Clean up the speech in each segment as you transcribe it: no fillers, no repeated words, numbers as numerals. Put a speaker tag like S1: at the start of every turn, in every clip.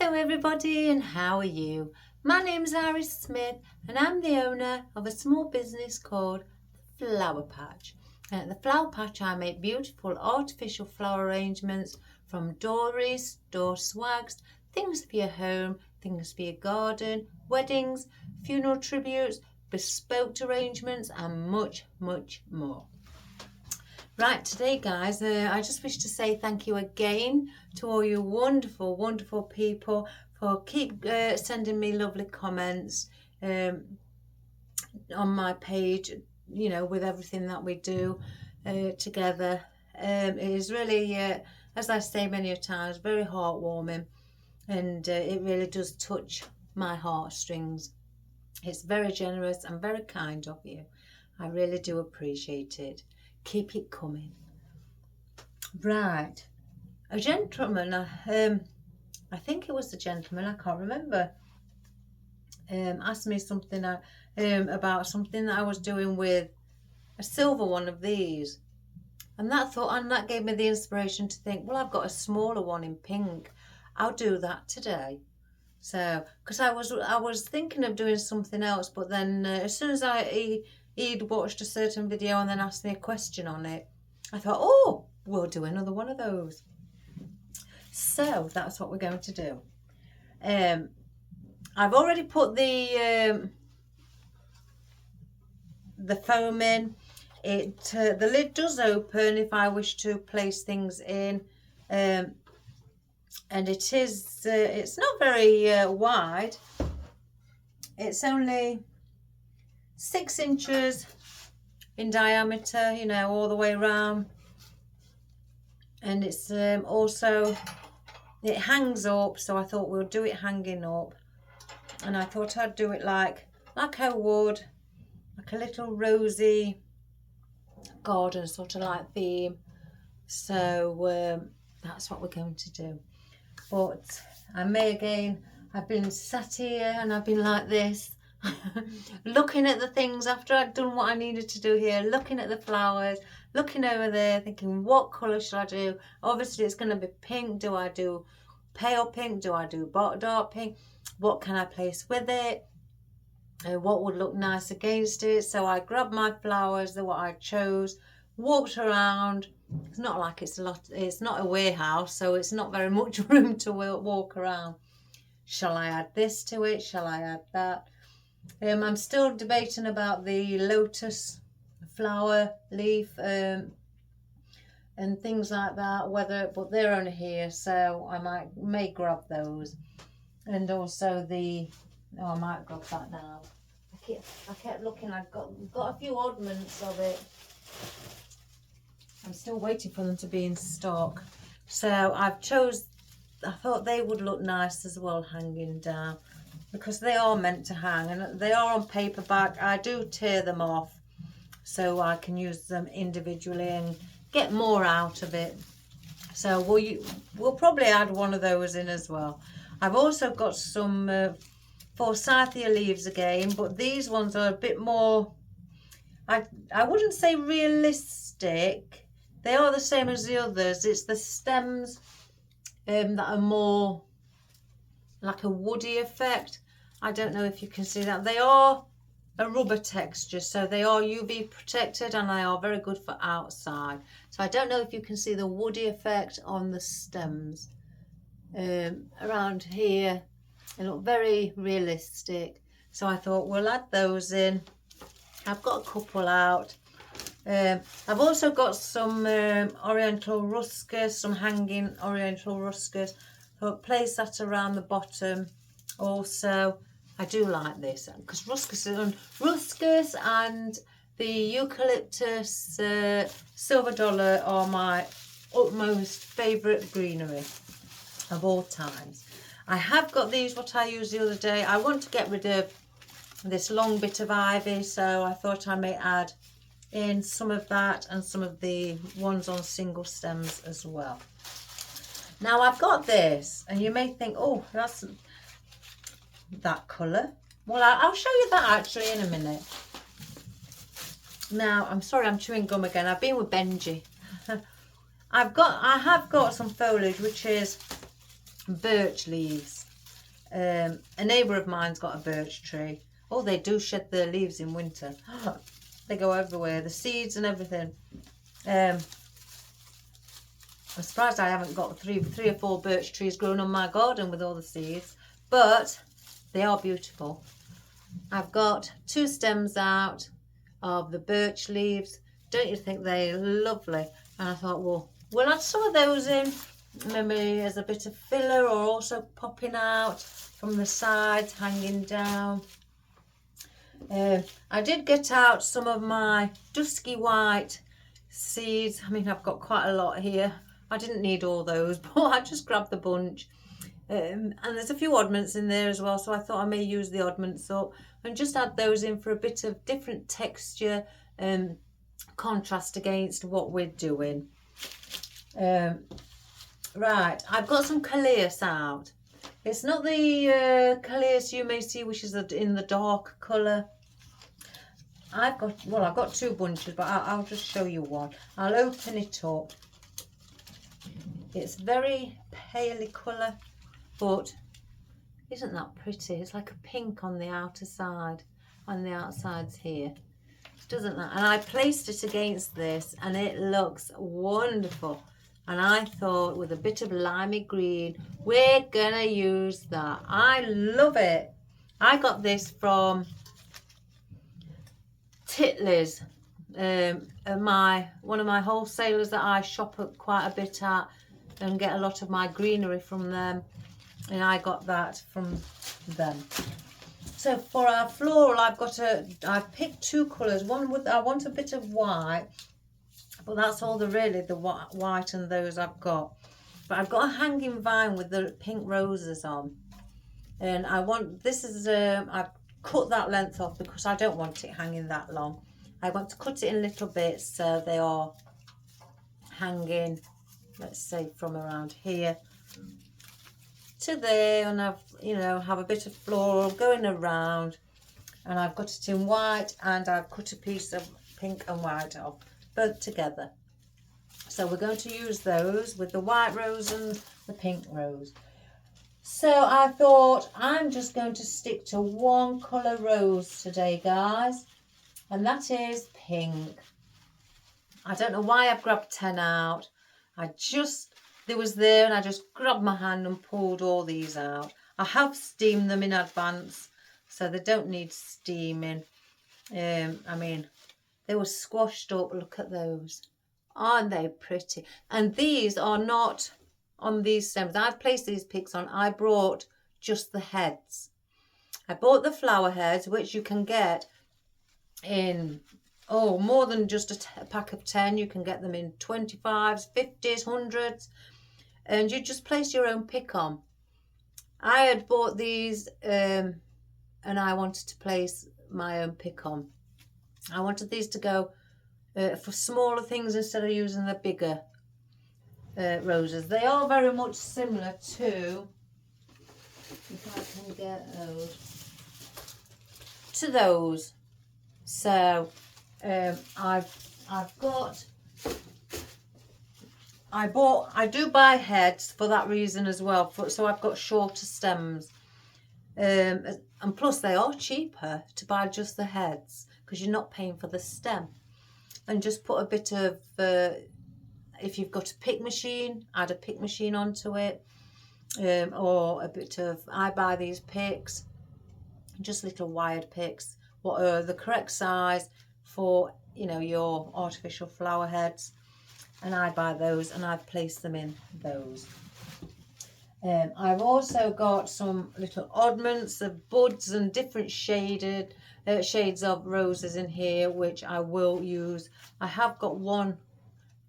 S1: Hello everybody, and how are you? My name is Iris Smith and I'm the owner of a small business called The Flower Patch. And at The Flower Patch I make beautiful artificial flower arrangements from doilies, door swags, things for your home, things for your garden, weddings, funeral tributes, bespoke arrangements and much more. Right, today guys, I just wish to say thank you again to all you wonderful people for keep sending me lovely comments on my page, you know, with everything that we do together. It is really, as I say many a times, very heartwarming, and it really does touch my heartstrings. It's very generous and very kind of you. I really do appreciate it. Keep it coming. Right, a gentleman, I think it was the gentleman, I can't remember, asked me something about something that I was doing with a silver one of these, and that gave me the inspiration to think, well, I've got a smaller one in pink. I'll do that today. So, because I was thinking of doing something else, but then as soon as he'd watched a certain video and then asked me a question on it, I thought, oh, we'll do another one of those. So that's what we're going to do. I've already put the foam in. The lid does open if I wish to place things in, and it's not very wide. It's only 6 inches in diameter, you know, all the way around, and it's also, it hangs up, so I thought we'll do it hanging up, and I thought I'd do it like I would, like a little rosy garden sort of like theme. So that's what we're going to do. But I've been sat here and I've been like this looking at the things after I'd done what I needed to do here, looking at the flowers, looking over there, thinking, what colour should I do? Obviously it's going to be pink. Do I do pale pink? Do I do dark pink? What can I place with it? What would look nice against it? So I grabbed my flowers, what I chose, walked around. It's not like it's not a warehouse, so it's not very much room to walk around. Shall I add this to it? Shall I add that? I'm still debating about the lotus flower leaf and things like that, but they're only here, so I may grab those. And also I might grab that now. I kept looking. I've got a few oddments of it. I'm still waiting for them to be in stock. So I thought they would look nice as well hanging down, because they are meant to hang, and they are on paperback. I do tear them off so I can use them individually and get more out of it. So we'll probably add one of those in as well. I've also got some forsythia leaves again, but these ones are a bit more, I wouldn't say realistic. They are the same as the others. It's the stems that are more like a woody effect. I don't know if you can see that. They are a rubber texture, so they are UV protected and they are very good for outside. So I don't know if you can see the woody effect on the stems. Around here they look very realistic, so I thought we'll add those in. I've got a couple out. I've also got some oriental ruscus, some hanging oriental ruscus. I'll place that around the bottom. Also, I do like this because ruscus and the eucalyptus silver dollar are my utmost favourite greenery of all times. I have got these, what I used the other day. I want to get rid of this long bit of ivy, so I thought I may add in some of that and some of the ones on single stems as well. Now I've got this, and you may think, oh, that's that colour. Well, I'll show you that actually in a minute. Now, I'm sorry, I'm chewing gum again. I've been with Benji. I have got some foliage, which is birch leaves. A neighbour of mine's got a birch tree. Oh, they do shed their leaves in winter. They go everywhere, the seeds and everything. I'm surprised I haven't got three or four birch trees growing on my garden with all the seeds, but they are beautiful. I've got 2 stems out of the birch leaves. Don't you think they're lovely? And I thought, well, we'll add some of those in, maybe as a bit of filler, or also popping out from the sides, hanging down. I did get out some of my dusky white seeds. I mean, I've got quite a lot here. I didn't need all those, but I just grabbed the bunch. And there's a few oddments in there as well, so I thought I may use the oddments up and just add those in for a bit of different texture and contrast against what we're doing. Right, I've got some coleus out. It's not the coleus you may see, which is in the dark colour. I've got 2 bunches, but I'll just show you one. I'll open it up. It's very paley colour, but isn't that pretty? It's like a pink on the outer side, on the outsides here. Doesn't that? And I placed it against this and it looks wonderful. And I thought with a bit of limey green, we're gonna use that. I love it. I got this from Titley's, one of my wholesalers that I shop at quite a bit at and get a lot of my greenery from them, and I got that from them. So for our floral, I've picked 2 colours. I want a bit of white, but that's all the white and those I've got. But I've got a hanging vine with the pink roses on, and I've cut that length off because I don't want it hanging that long. I want to cut it in little bits so they are hanging, let's say from around here to there, and have a bit of floral going around. And I've got it in white, and I've cut a piece of pink and white off, both together. So we're going to use those with the white rose and the pink rose. So I thought I'm just going to stick to 1 colour rose today, guys, and that is pink. I don't know why I've grabbed 10 out. They was there and I just grabbed my hand and pulled all these out. I have steamed them in advance, so they don't need steaming. I mean, they were squashed up. Look at those. Aren't they pretty? And these are not on these stems. I've placed these picks on. I brought just the heads. I bought the flower heads, which you can get in more than just a pack of 10. You can get them in 25s, 50s, 100s, and you just place your own pick on. I had bought these and I wanted to place my own pick on. I wanted these to go for smaller things instead of using the bigger roses. They are very much similar to, if I can get those, to those. So I do buy heads for that reason as well, so I've got shorter stems, and plus they are cheaper to buy just the heads because you're not paying for the stem. And just put a bit of if you've got a pick machine, add a pick machine onto it, or a bit of, I buy these picks, just little wired picks, what are the correct size for your artificial flower heads, and I buy those and I've placed them in those. I've also got some little oddments of buds and different shades of roses in here, which I will use. I have got one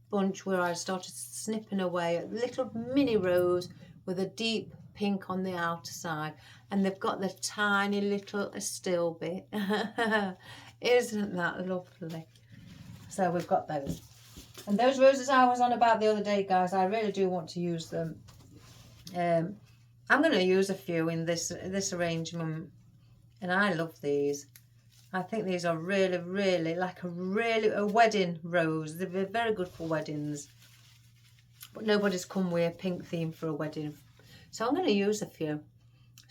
S1: bunch where I started snipping away a little mini rose with a deep pink on the outer side, and they've got the tiny little still bit. Isn't that lovely? So we've got those, and those roses I was on about the other day, guys, I really do want to use them. I'm going to use a few in this arrangement, and I love these. I think these are really like a wedding rose. They're very good for weddings, but nobody's come with a pink theme for a wedding, so I'm going to use a few.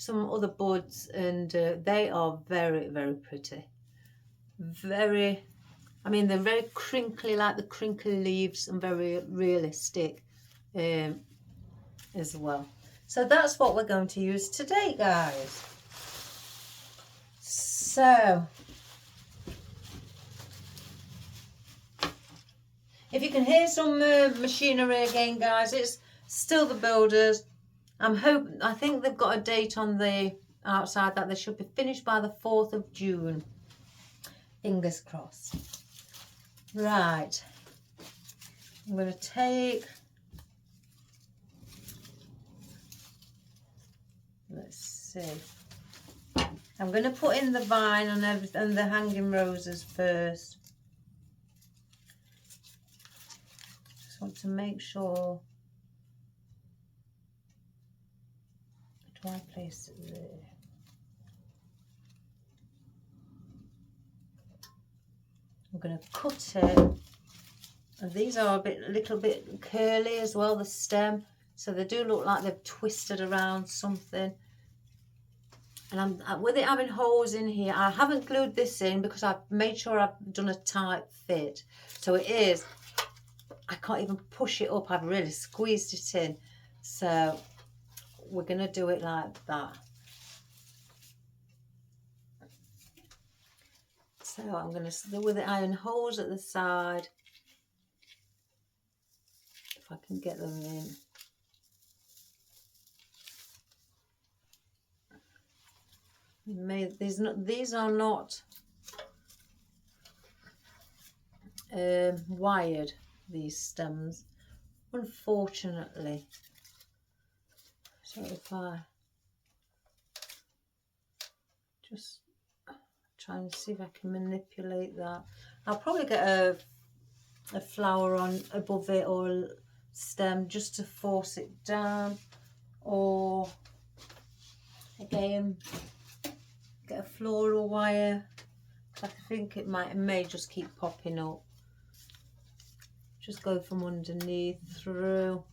S1: some other buds, and they are very, very pretty. Very, I mean, they're very crinkly, like the crinkly leaves, and very realistic as well. So that's what we're going to use today, guys. So if you can hear some machinery again, guys, it's still the builders. I think they've got a date on the outside that they should be finished by the 4th of June. Fingers crossed. Right. I'm going to take, let's see. I'm going to put in the vine and the hanging roses first. Just want to make sure. Do I place it there? I'm going to cut it. And these are a little bit curly as well, the stem. So they do look like they've twisted around something. And with it having holes in here, I haven't glued this in because I've made sure I've done a tight fit. So it is, I can't even push it up. I've really squeezed it in. So we're going to do it like that. So I'm going to, with the iron holes at the side, if I can get them in. These are not wired, these stems, unfortunately. So if I just try and see if I can manipulate that, I'll probably get a flower on above it or a stem just to force it down, or again get a floral wire. I think it may just keep popping up. Just go from underneath through.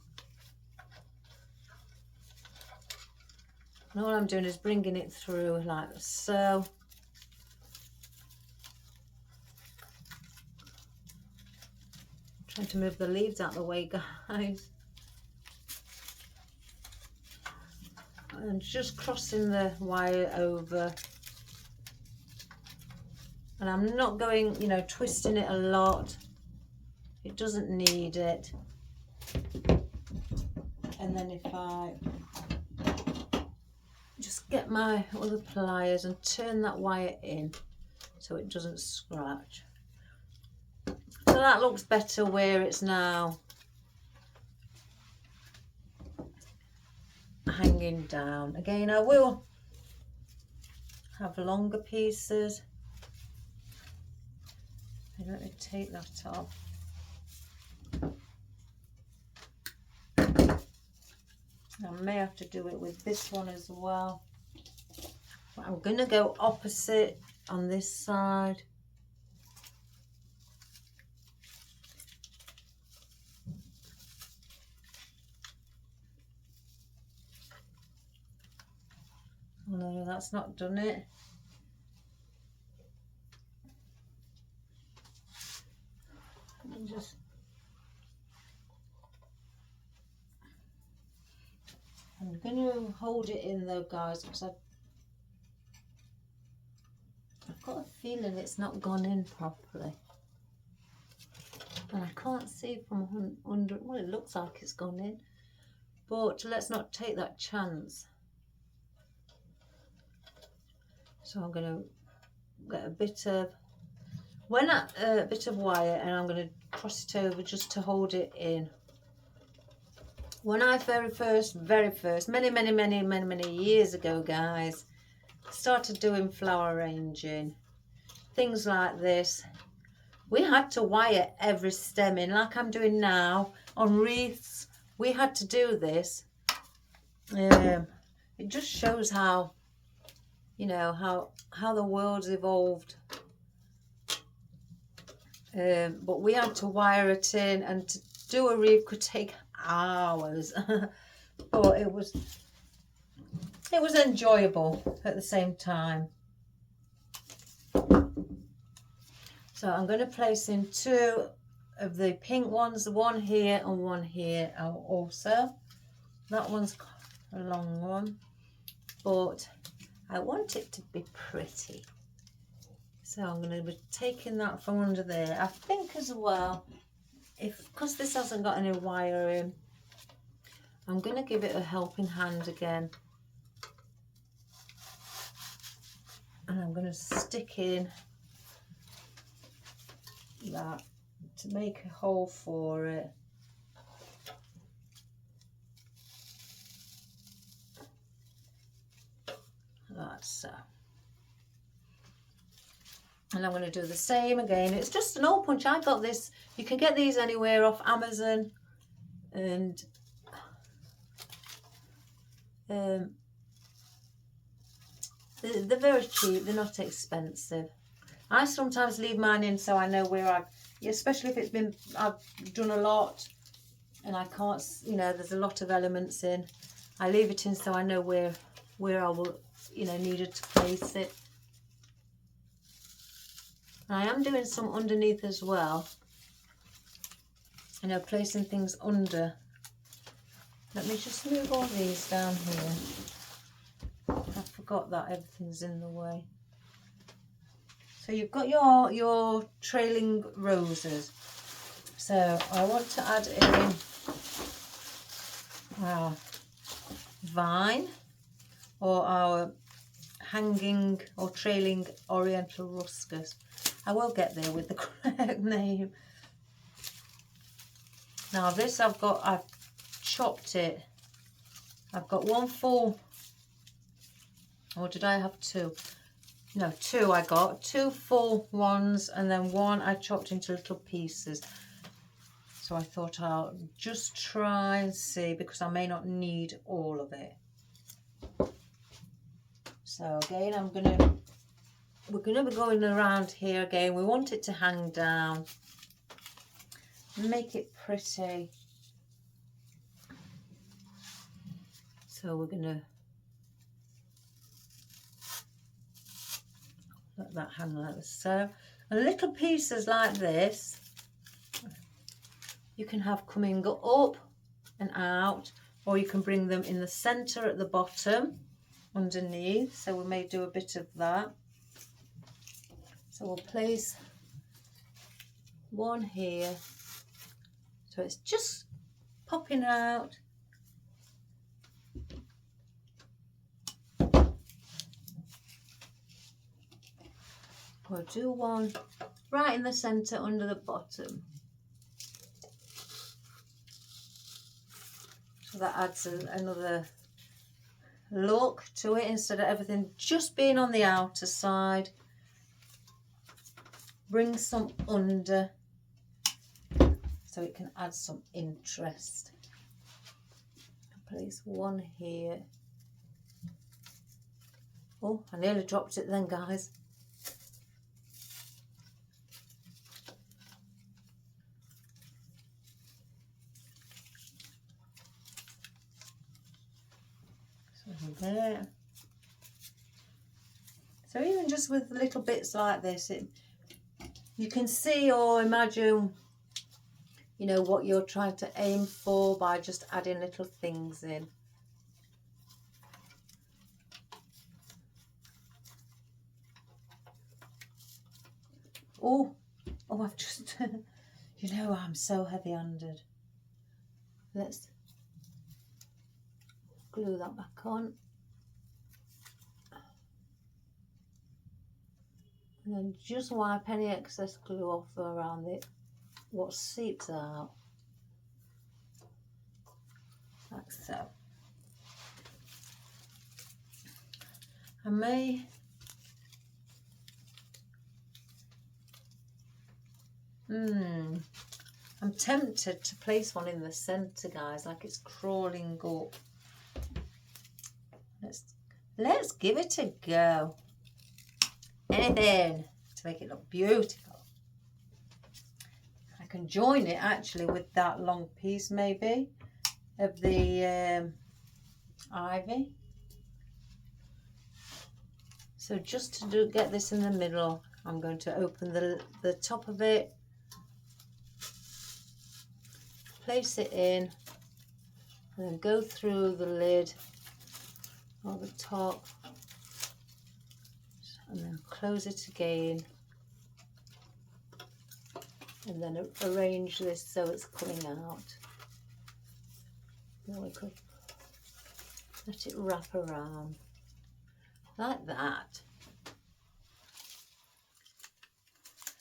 S1: And all I'm doing is bringing it through like so. Trying to move the leaves out of the way, guys. And just crossing the wire over. And I'm not going, you know, twisting it a lot. It doesn't need it. And then if I just get my other pliers and turn that wire in so it doesn't scratch. So that looks better where it's now hanging down. Again, I will have longer pieces. Let me take that off. I may have to do it with this one as well. But I'm going to go opposite on this side. Oh no, that's not done it. I'm going to hold it in though, guys, because I've got a feeling it's not gone in properly. And I can't see from under, well, it looks like it's gone in, but let's not take that chance. So I'm going to get a bit of, bit of wire, and I'm going to cross it over just to hold it in. When I very first, many years ago, guys, started doing flower arranging, things like this, we had to wire every stem in, like I'm doing now on wreaths. We had to do this. It just shows how, you know, how the world's evolved. But we had to wire it in, and to do a wreath could take hours. But it was, it was enjoyable at the same time. So I'm going to place in 2 of the pink ones, one here and one here also. That one's a long one, but I want it to be pretty. So I'm going to be taking that from under there. I think as well, because this hasn't got any wire in, I'm going to give it a helping hand again. And I'm going to stick in that to make a hole for it. Like so. And I'm going to do the same again. It's just an hole punch. I got this. You can get these anywhere off Amazon, and they're very cheap. They're not expensive. I sometimes leave mine in so I know where especially if I've done a lot and I can't, there's a lot of elements in. I leave it in so I know where I will, needed to place it. I am doing some underneath as well. Placing things under. Let me just move all these down here. I forgot that everything's in the way. So you've got your trailing roses. So I want to add in our vine, or our hanging or trailing oriental ruscus. I will get there with the correct name. Now this I've chopped it. I've got 1 full, or did I have 2? No, 2 I got. 2 full ones, and then 1 I chopped into little pieces. So I thought I'll just try and see, because I may not need all of it. So again, we're gonna be going around here again. We want it to hang down, make it pretty. So we're gonna let that hang like this. So, and little pieces like this, you can have coming up and out, or you can bring them in the center at the bottom underneath. So we may do a bit of that. So we'll place 1 here, so it's just popping out. We'll do 1 right in the center under the bottom. So that adds another look to it, instead of everything just being on the outer side. Bring some under so it can add some interest. I'll place 1 here. Oh, I nearly dropped it then, guys. So there. So even just with little bits like this, you can see or imagine, what you're trying to aim for by just adding little things in. Oh, I've just, I'm so heavy-handed. Let's glue that back on. And then just wipe any excess glue off around it, what seeps out, like so. I may I'm tempted to place 1 in the centre, guys, like it's crawling up. Let's give it a go. Anything to make it look beautiful. I can join it actually with that long piece maybe of the ivy. So just to get this in the middle, I'm going to open the top of it, place it in, and then go through the lid or the top, and then close it again, and then arrange this so it's coming out. Then we could let it wrap around like that.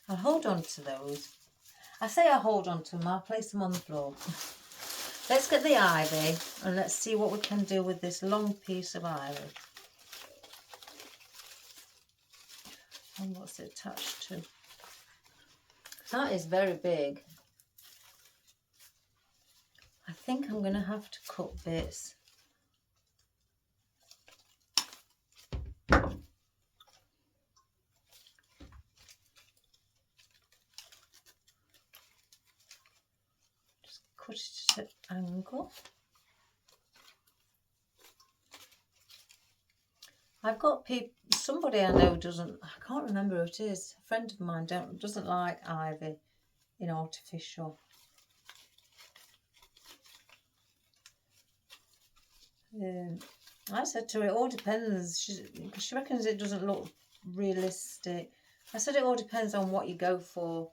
S1: I'll hold on to those. I say I hold on to them, I'll place them on the floor. Let's get the ivy and let's see what we can do with this long piece of ivy. And what's it attached to? That is very big. I think I'm going to have to cut bits. Just cut it at an angle. I've got people, somebody I know doesn't, I can't remember who it is, a friend of mine doesn't like ivy in artificial. I said to her, it all depends. She reckons it doesn't look realistic. I said it all depends on what you go for.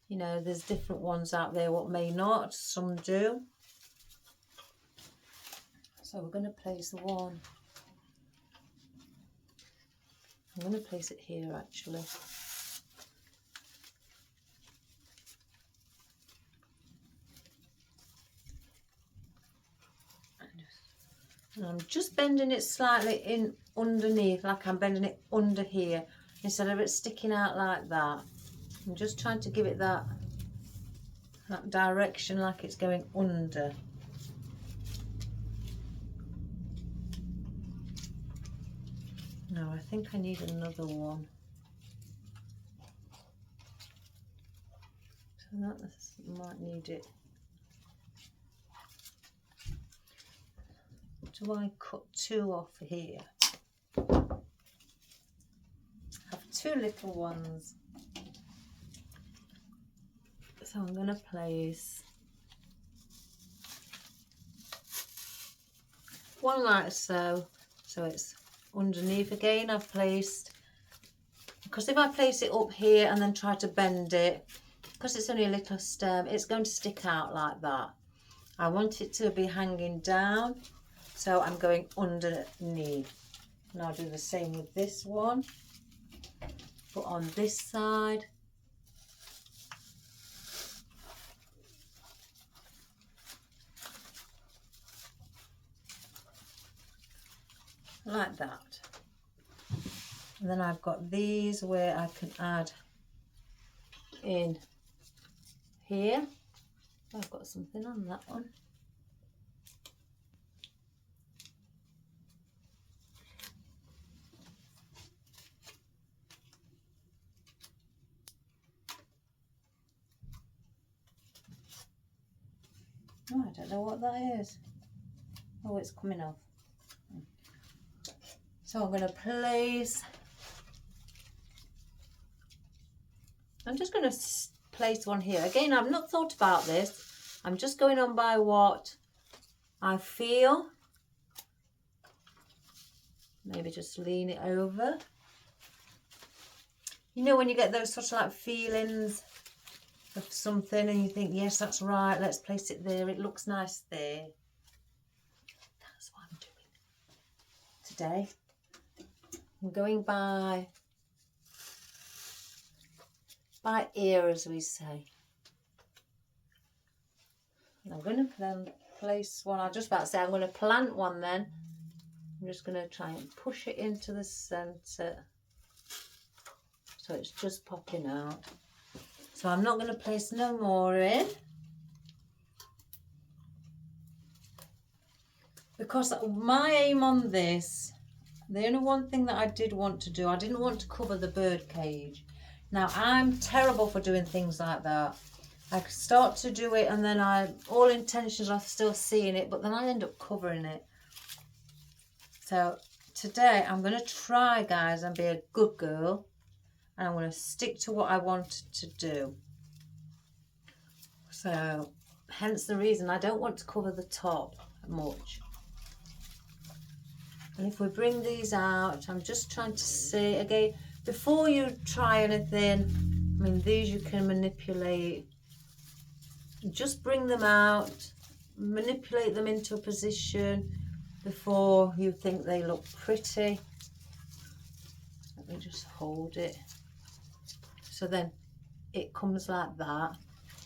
S1: You know, there's different ones out there what may not, some do. So we're going to place one. I'm going to place it here actually. And I'm just bending it slightly in underneath, like I'm bending it under here, instead of it sticking out like that. I'm just trying to give it that direction, like it's going under. No, I think I need another one. So that might need it. Do I cut two off here? I have two little ones. So I'm going to place one like so. So it's underneath again. I've placed, because if I place it up here and then try to bend it, because it's only a little stem, it's going to stick out like that. I want it to be hanging down. So I'm going underneath. And I'll do the same with this one. But on this side. Like that. And then I've got these where I can add in here. I've got something on that one. Oh, I don't know what that is. Oh, it's coming off. So I'm going to place, I'm just going to place one here. Again, I've not thought about this. I'm just going on by what I feel. Maybe just lean it over. You know when you get those sort of like feelings of something and you think, yes, that's right, let's place it there, it looks nice there. That's what I'm doing today. I'm going by ear, as we say. And I'm going to place one. I was just about to say I'm going to plant one then. I'm just going to try and push it into the centre so it's just popping out. So I'm not going to place no more in, because my aim on this, the only one thing that I did want to do, I didn't want to cover the bird cage. Now I'm terrible for doing things like that. I start to do it and then all intentions are still seeing it, but then I end up covering it. So today I'm going to try, guys, and be a good girl, and I'm going to stick to what I wanted to do. So hence the reason I don't want to cover the top much. And if we bring these out, I'm just trying to see again, before you try anything, I mean, these you can manipulate. Just bring them out, manipulate them into a position before you think they look pretty. Let me just hold it. So then it comes like that.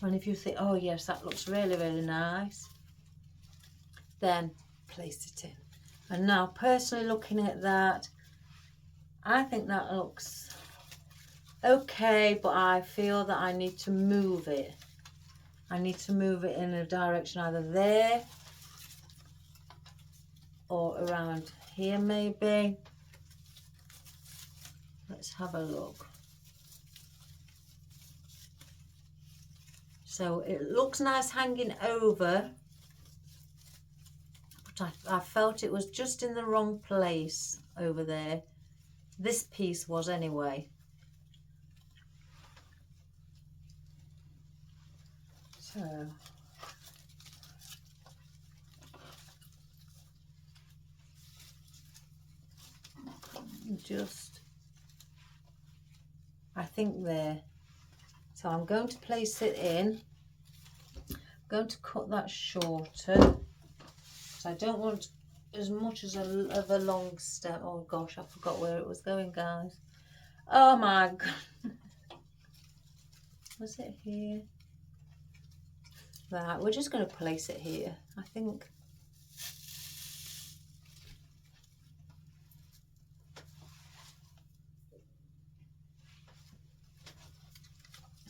S1: And if you think, oh yes, that looks really, really nice, then place it in. And now, personally looking at that, I think that looks okay, but I feel that I need to move it. I need to move it in a direction either there or around here maybe. Let's have a look. So it looks nice hanging over, but I felt it was just in the wrong place over there. This piece was anyway. So just, I think there. So I'm going to place it in. I'm going to cut that shorter, because I don't want as much as of a long stem. Oh gosh, I forgot where it was going, guys. Oh my god. Was it here? Right, we're just going to place it here, I think.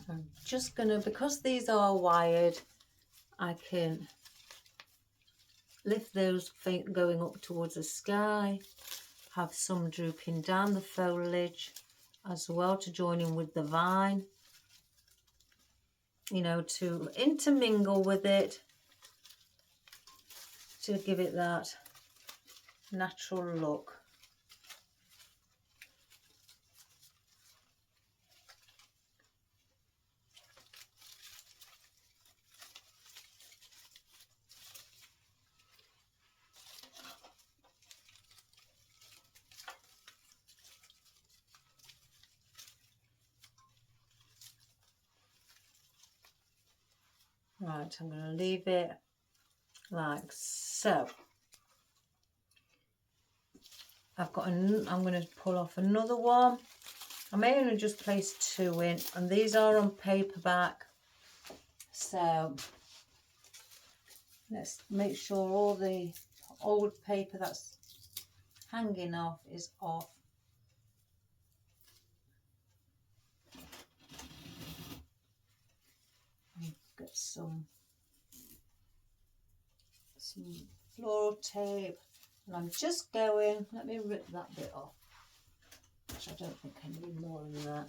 S1: I'm just going to, because these are wired, I can lift those going up towards the sky, have some drooping down the foliage as well to join in with the vine, you know, to intermingle with it, to give it that natural look. Right, I'm going to leave it like so. I'm going to pull off another one. I may only just place 2 in, and these are on paperback. So let's make sure all the old paper that's hanging off is off. Get some floral tape, and I'm just going, let me rip that bit off, which I don't think I need more than that.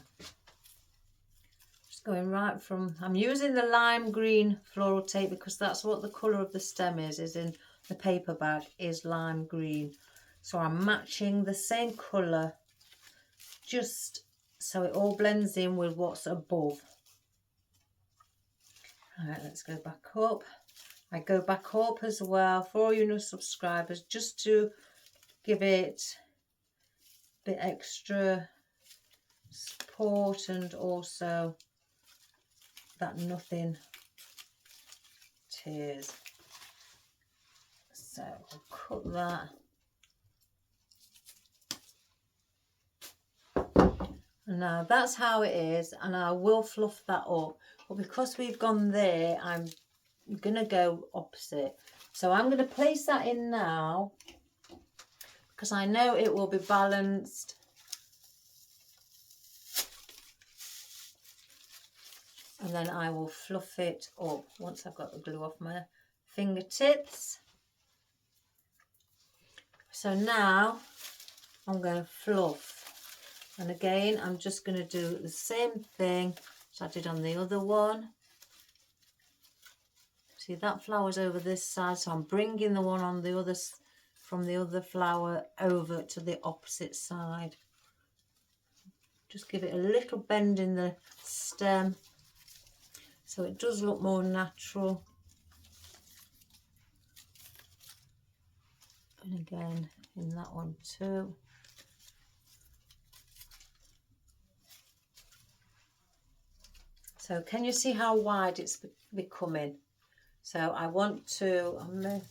S1: Just going right from, I'm using the lime green floral tape because that's what the colour of the stem is in the paper bag, is lime green. So I'm matching the same colour just so it all blends in with what's above. Alright, let's go back up. I go back up as well for all you new subscribers, just to give it a bit extra support, and also that nothing tears. So I'll cut that. Now that's how it is, and I will fluff that up, but because we've gone there, I'm gonna go opposite. So I'm gonna place that in now because I know it will be balanced. And then I will fluff it up once I've got the glue off my fingertips. So now I'm going to fluff, and again I'm just going to do the same thing as I did on the other one. See, that flower's over this side, so I'm bringing the one on the other from the other flower over to the opposite side. Just give it a little bend in the stem so it does look more natural. And again in that one too. So can you see how wide it's becoming? So I'm going to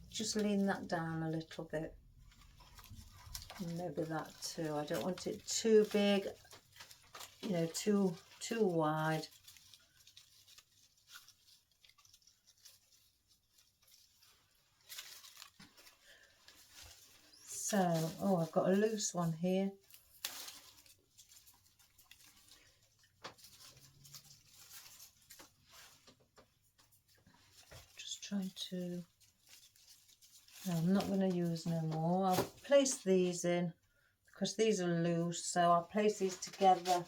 S1: just lean that down a little bit. Maybe that too. I don't want it too big, you know, too wide. So, oh, I've got a loose one here. Just trying to, no, I'm not going to use no more. I'll place these in because these are loose, so I'll place these together.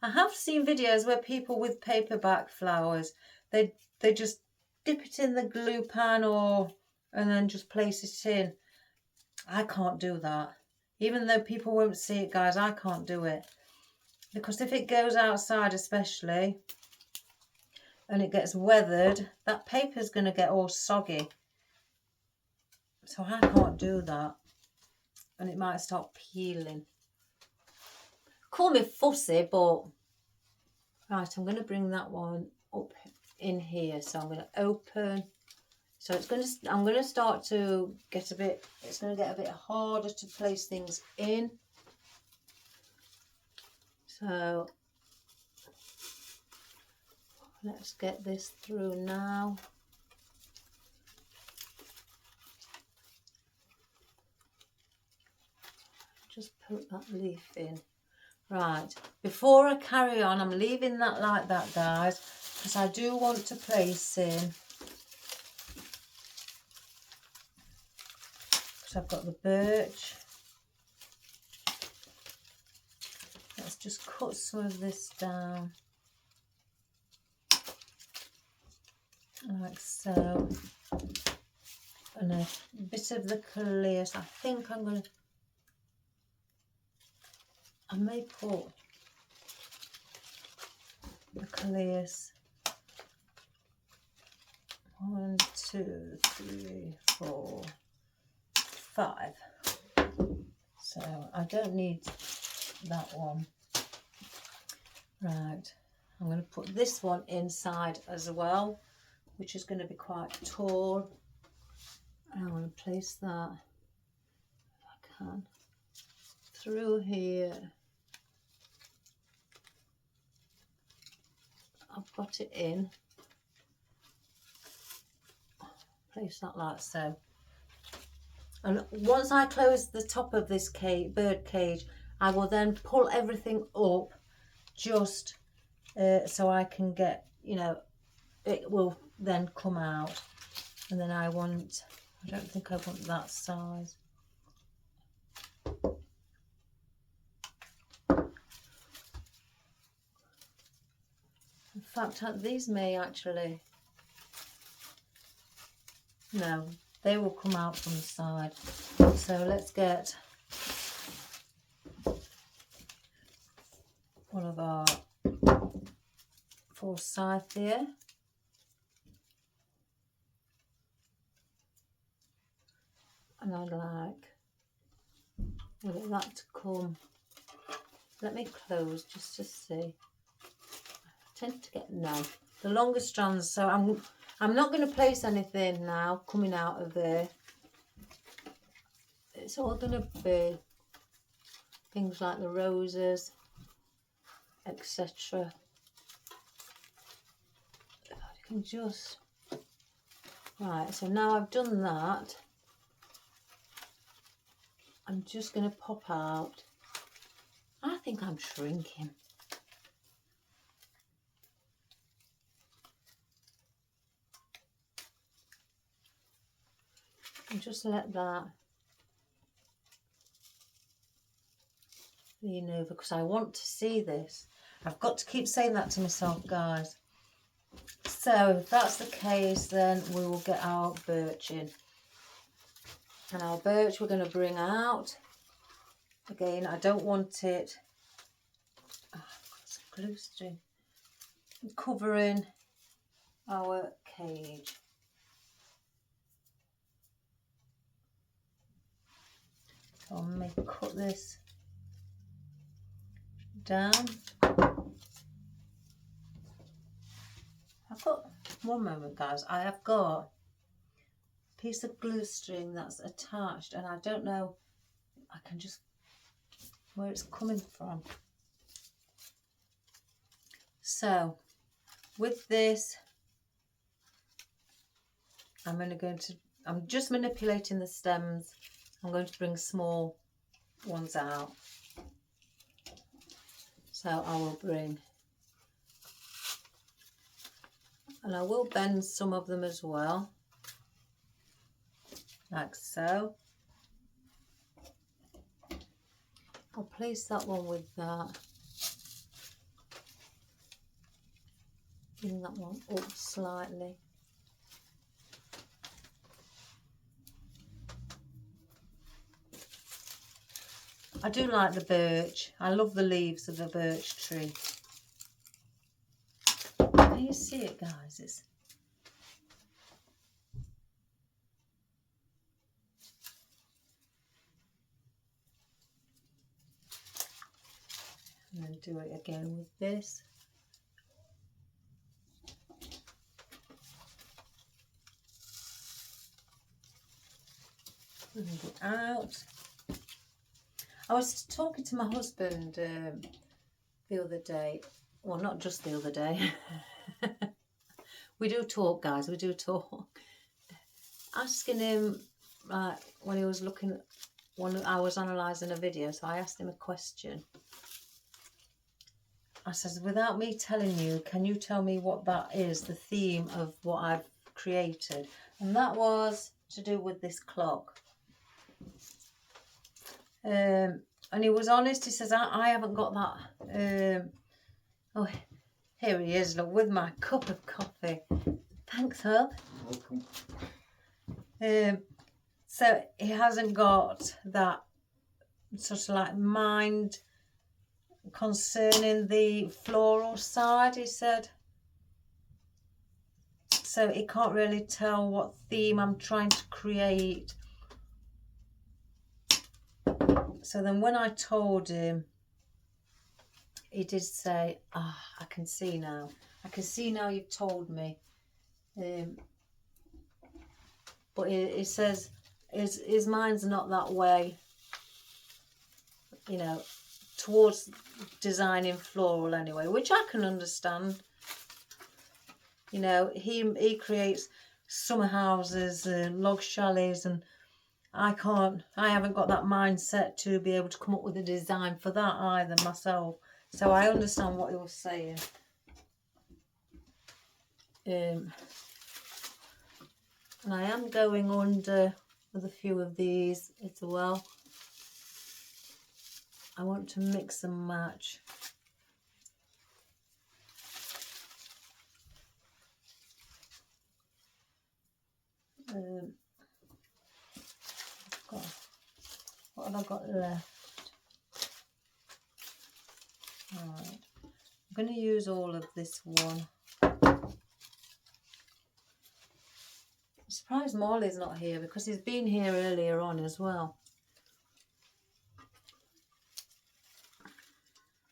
S1: I have seen videos where people with paperback flowers, they just dip it in the glue pan and then just place it in. I can't do that. Even though people won't see it, guys, I can't do it. Because if it goes outside especially and it gets weathered, that paper's going to get all soggy. So I can't do that. And it might start peeling. Call me fussy, but... Right, I'm going to bring that one up in here. So I'm going to open. So I'm going to start to get it's going to get a bit harder to place things in. So let's get this through now. Just put that leaf in. Right, before I carry on, I'm leaving that like that, guys, because I do want to place in, because I've got the birch. Let's just cut some of this down, like so, and a bit of the coleus. I think I may put the coleus 1, 2, 3, 4, 5. So I don't need that one. Right, I'm going to put this one inside as well, which is going to be quite tall. And I'm going to place that, if I can, through here. I've got it in. Place that like so. And once I close the top of this bird cage, I will then pull everything up just so I can get, you know, it will then come out. And then I don't think I want that size. In fact, these may actually, no, they will come out from the side. So let's get one of our forsythia. And I'd like that to come. Let me close just to see. I tend to get the longer strands. So I'm not going to place anything now coming out of there. It's all going to be things like the roses, etc. If I can just... Right, so now I've done that, I'm just going to pop out. I think I'm shrinking. And just let that, lean over because I want to see this. I've got to keep saying that to myself, guys. So if that's the case, then we will get our birch in. And our birch we're going to bring out. Again, I don't want it. Oh, I've got some glue string. Covering our cage. So I may cut this down. I've got, one moment guys, I have got a piece of glue string that's attached and I don't know, I can just, where it's coming from. So with this, I'm just manipulating the stems. I'm going to bring small ones out. So I will bring, and I will bend some of them as well, like so. I'll place that one with that. Bring that one up slightly. I do like the birch. I love the leaves of the birch tree. Can you see it, guys? It's and then do it again with this. Bring it out. I was talking to my husband the other day. Well, not just the other day. We do talk, guys. We do talk. Asking him, when he was looking, when I was analysing a video, so I asked him a question. I said, without me telling you, can you tell me what that is, the theme of what I've created? And that was to do with this clock. And he was honest. He says, I haven't got that. Oh, here he is, look, with my cup of coffee. Thanks, Herb. Welcome. So he hasn't got that sort of like mind concerning the floral side, he said. So he can't really tell what theme I'm trying to create. So then when I told him, he did say, I can see now. I can see now you've told me. But he says his mind's not that way, you know, towards designing floral anyway, which I can understand. You know, he creates summer houses, log chalets, and I haven't got that mindset to be able to come up with a design for that either myself. So I understand what he was saying. And I am going under with a few of these as well. I want to mix and match. What have I got left? Alright, I'm going to use all of this one. I'm surprised Morley's not here because he's been here earlier on as well.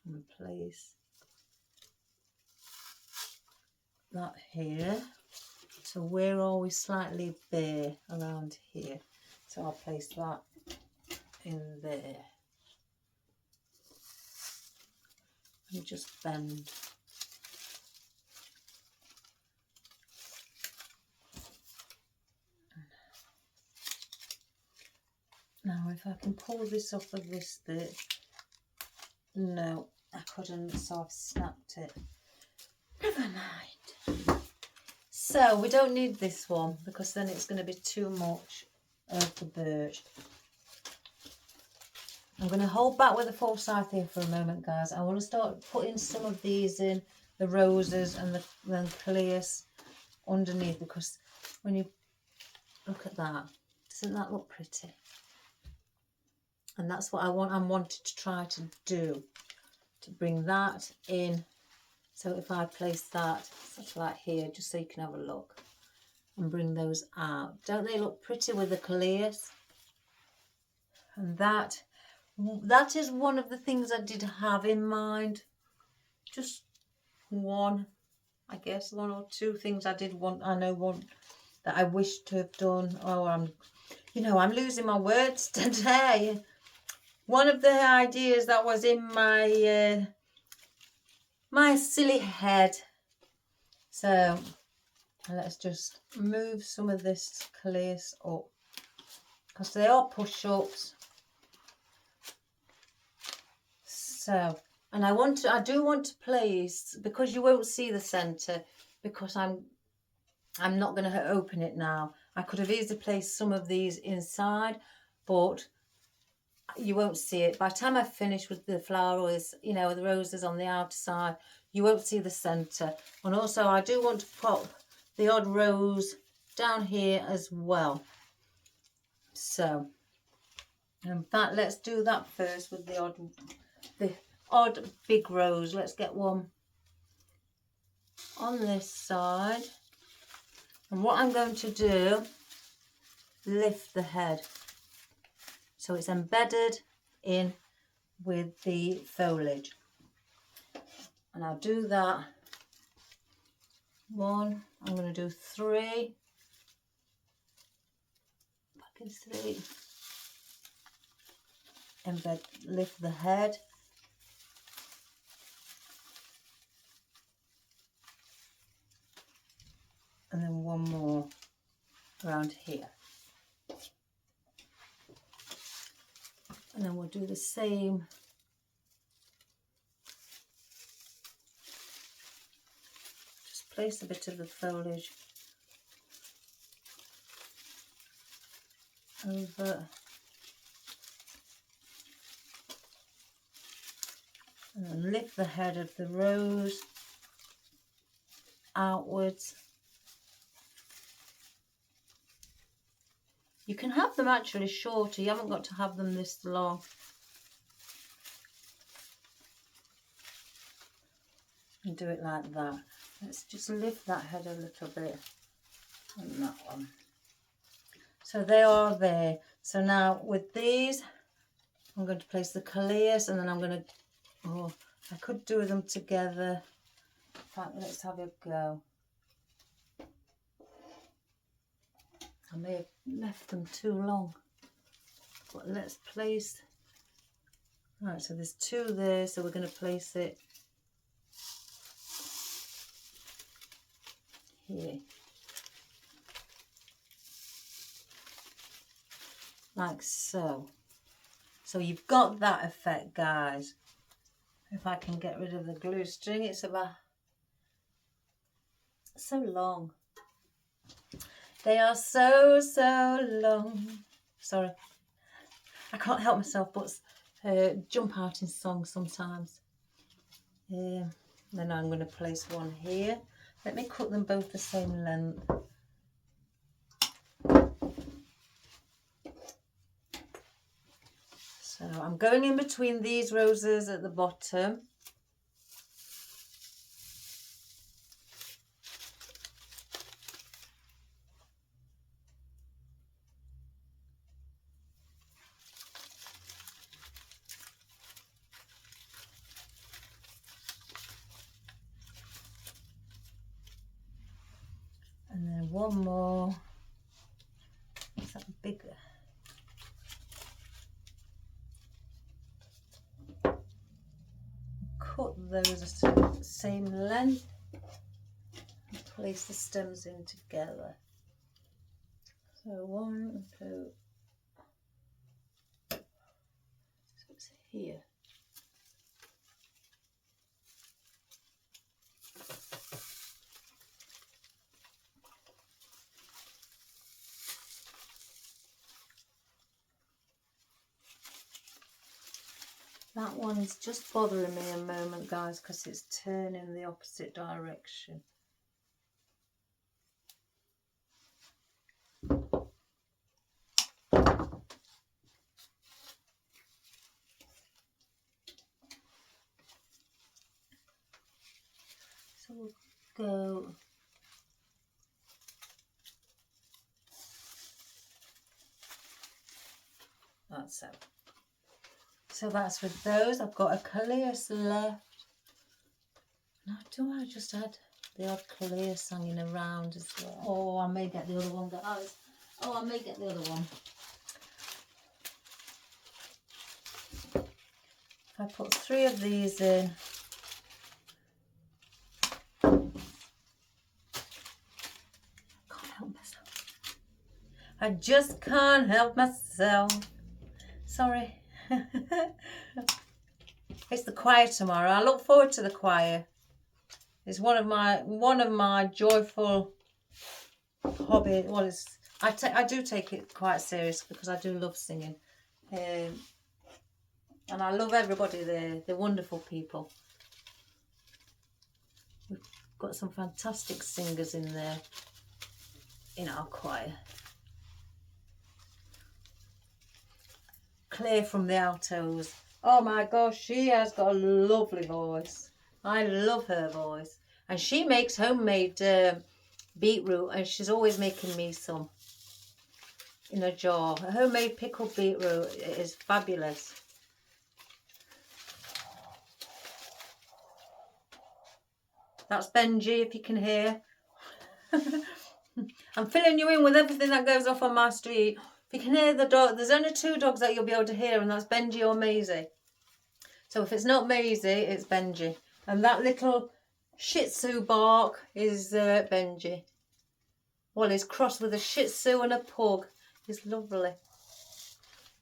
S1: And place that here. So we're always slightly bare around here. So I'll place that in there. And just bend. Now if I can pull this off of this bit. No, I couldn't, so I've snapped it. Never mind. So we don't need this one because then it's going to be too much of the birch. I'm going to hold back with the forsythia for a moment, guys. I want to start putting some of these in, the roses and the coleus underneath, because when you look at that, doesn't that look pretty? And that's what I'm wanting to try to do, to bring that in. So if I place that such like here, just so you can have a look, and bring those out, don't they look pretty with the coleus? And that is one of the things I did have in mind. Just one, I guess, one or two things I did want. I know one that I wish to have done. Oh, I'm losing my words today. One of the ideas that was in my my silly head. So let's just move some of this coleus up, because they are push-ups. So, and I do want to place, because you won't see the centre, because I'm not going to open it now. I could have easily placed some of these inside, but you won't see it. By the time I finish with the flowers, the roses on the outer side, you won't see the centre. And also I do want to pop the odd rose down here as well. So, in fact, let's do that first with the odd big rose. Let's get one on this side. And what I'm going to do, lift the head so it's embedded in with the foliage. And I'll do that. One, I'm going to do three. Back in three. Embed, lift the head. And then one more around here. And then we'll do the same just place a bit of the foliage over, and then lift the head of the rose outwards. You can have them actually shorter, you haven't got to have them this long. And do it like that. Let's just lift that head a little bit on that one. So they are there. So now with these, I'm going to place the coleus, and then I'm going to, I could do them together. In fact, let's have a go. I may have left them too long, but let's place, right, so there's two there, so we're going to place it here, like so. So you've got that effect, guys. If I can get rid of the glue string, it's about so long. They are so long. Sorry, I can't help myself but jump out in song sometimes. Then I'm going to place one here. Let me cut them both the same length. So I'm going in between these roses at the bottom. And then one more. Is that bigger? Cut those the same length and place the stems in together. So 1, 2. So it's here. That one's just bothering me a moment, guys, because it's turning the opposite direction. So we'll go. That's so. So that's with those. I've got a coleus left. Now, do I just add the odd coleus hanging around as well? Oh, I may get the other one, guys. Oh, I may get the other one. If I put 3 of these in. Can't help myself. I just can't help myself. Sorry. It's the choir tomorrow. I look forward to the choir. It's one of my joyful hobbies. Well, it's I do take it quite serious because I do love singing, and I love everybody there. They're wonderful people. We've got some fantastic singers in there in our choir. Claire from the altos. Oh my gosh, she has got a lovely voice. I love her voice. And she makes homemade beetroot, and she's always making me some in a jar. A homemade pickled beetroot is fabulous. That's Benji, if you can hear. I'm filling you in with everything that goes off on my street. If you can hear the dog, there's only 2 dogs that you'll be able to hear, and that's Benji or Maisie. So if it's not Maisie, it's Benji. And that little Shih Tzu bark is Benji. Well, he's crossed with a Shih Tzu and a pug. He's lovely.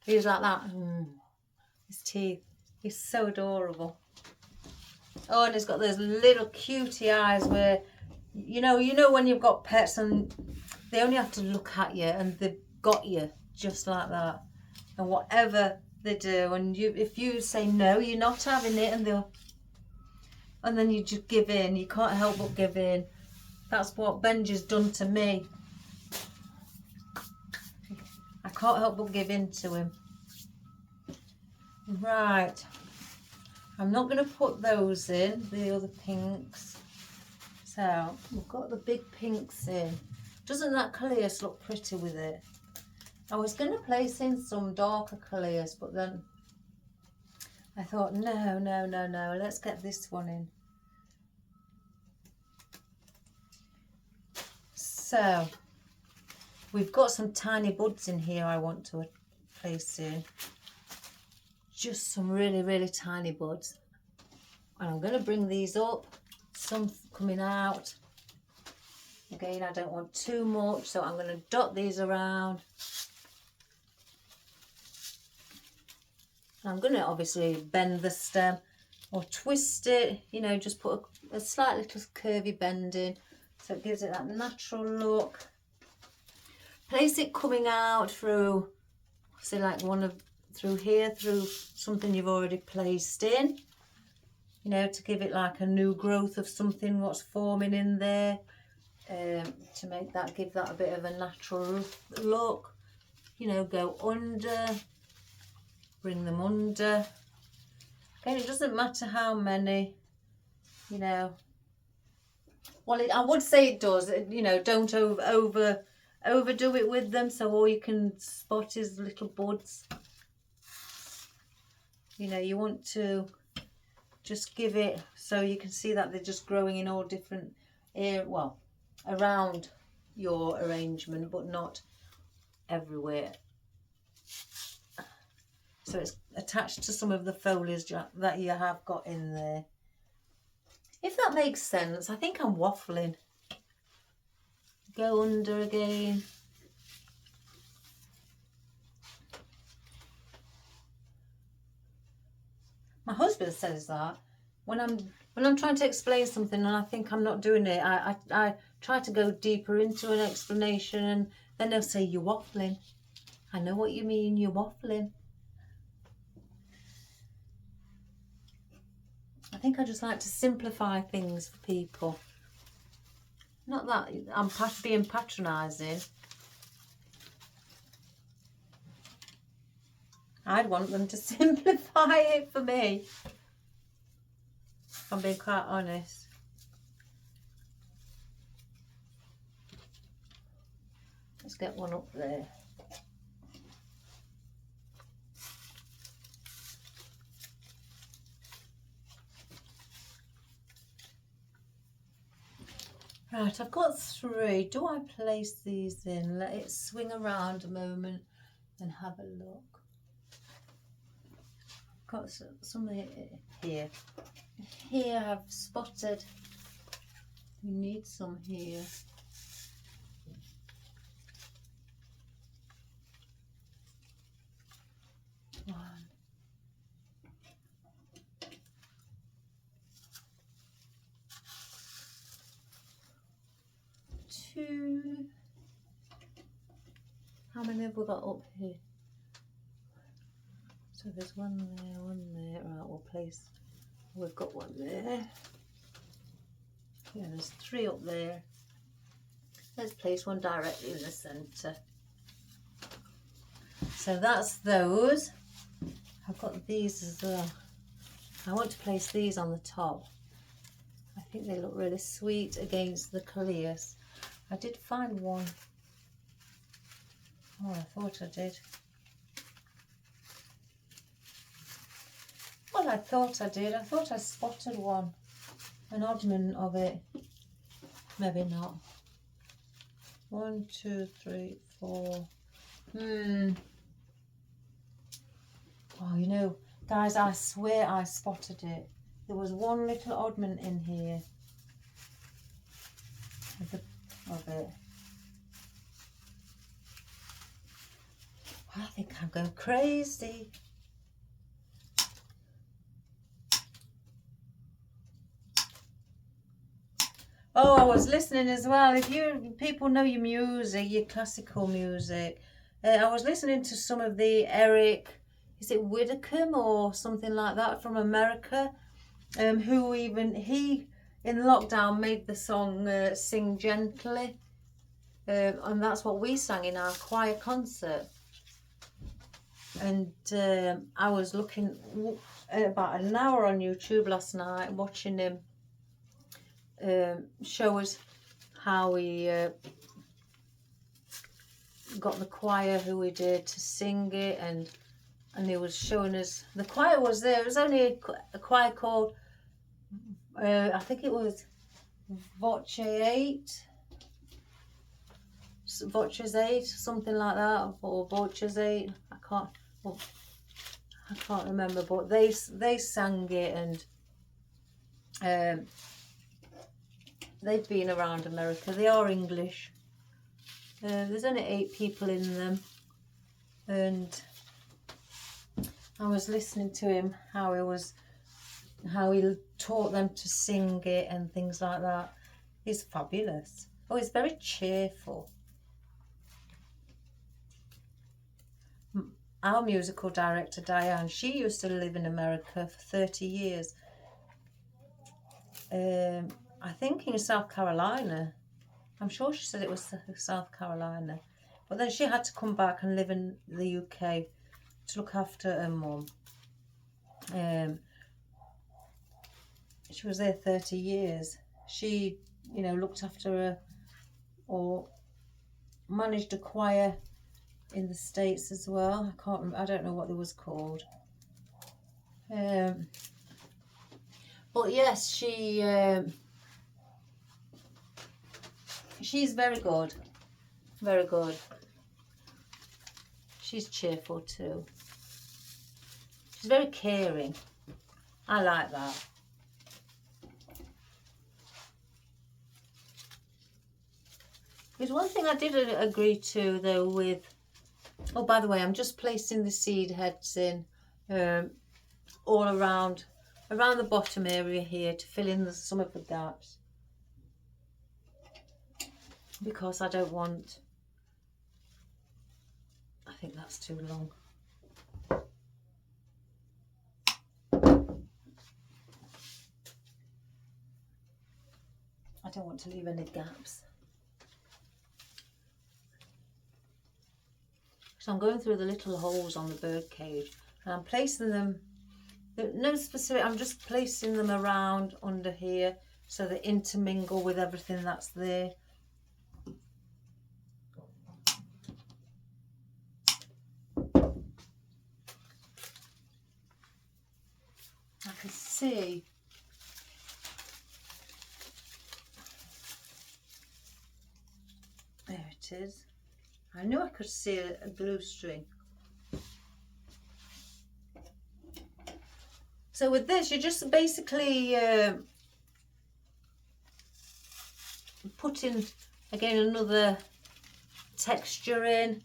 S1: He's like that. His teeth. He's so adorable. Oh, and he's got those little cutie eyes where, you know when you've got pets and they only have to look at you and they've got you just like that. And whatever they do, and if you say no, you're not having it, and then you just give in. You can't help but give in. That's what Benji's done to me. I can't help but give in to him. Right. I'm not going to put those in, the other pinks. So we've got the big pinks in. Doesn't that coleus look pretty with it? I was going to place in some darker coleus, but then I thought, no, let's get this one in. So we've got some tiny buds in here I want to place in. Just some really, really tiny buds. And I'm going to bring these up. Some coming out. Again, I don't want too much, so I'm going to dot these around. I'm going to obviously bend the stem or twist it, just put a slight little curvy bend in so it gives it that natural look. Place it coming out through, say like through here, through something you've already placed in, to give it like a new growth of something what's forming in there, to give that a bit of a natural look. Go under, bring them under. Again, it doesn't matter how many, well, I would say it does, don't overdo it with them, so all you can spot is little buds. You want to just give it so you can see that they're just growing in all different around your arrangement, but not everywhere. So it's attached to some of the foliage that you have got in there. If that makes sense. I think I'm waffling. Go under again. My husband says that when I'm trying to explain something and I think I'm not doing it, I try to go deeper into an explanation, and then they'll say, "You're waffling." I know what you mean, you're waffling. think I just like to simplify things for people. Not that I'm being patronising. I'd want them to simplify it for me, if I'm being quite honest. Let's get one up there. Right, I've got 3. Do I place these in? Let it swing around a moment and have a look. Got some here. Here I've spotted. We need some here. One. 2. How many have we got up here? So there's one there, one there. Right, we'll place. We've got one there. Yeah, there's 3 up there. Let's place one directly in the centre. So that's those. I've got these as well. I want to place these on the top. I think they look really sweet against the coleus. I did find one. Oh, I thought I did. Well, I thought I did. I thought I spotted one. An oddman of it. Maybe not. 1, 2, 3, 4. Oh, you know, guys, I swear I spotted it. There was one little oddment in here of it. I think I'm going crazy. Oh, I was listening as well. If you people know your music, your classical music, I was listening to some of the Eric, is it Whitcomb or something like that from America, who he in lockdown made the song Sing Gently, and that's what we sang in our choir concert. And I was looking about an hour on YouTube last night watching him show us how he got the choir who he did to sing it, and he was showing us, the choir was there. It was only a choir called I think it was Voce 8, Voces 8, something like that, or Voces 8. I can't remember, but they sang it, and they've been around America. They are English. There's only 8 people in them, and I was listening to him how he taught them to sing it and things like that. He's fabulous. Oh, he's very cheerful. Our musical director Diane, she used to live in America for 30 years. I think in South Carolina. I'm sure she said it was South Carolina. But then she had to come back and live in the UK to look after her mum. She was there 30 years. She, looked after her, or managed a choir in the States as well. I can't remember, I don't know what it was called. But yes, she's very good. Very good. She's cheerful too. She's very caring. I like that. There's one thing I did agree to though with, oh, by the way, I'm just placing the seed heads in all around the bottom area here to fill in some of the gaps, because I don't want, I think that's too long. don't want to leave any gaps. So I'm going through the little holes on the bird cage and I'm placing them, no specific, I'm just placing them around under here so they intermingle with everything that's there. I can see there it is. I knew I could see a glue string. So with this, you're just basically putting again another texture in,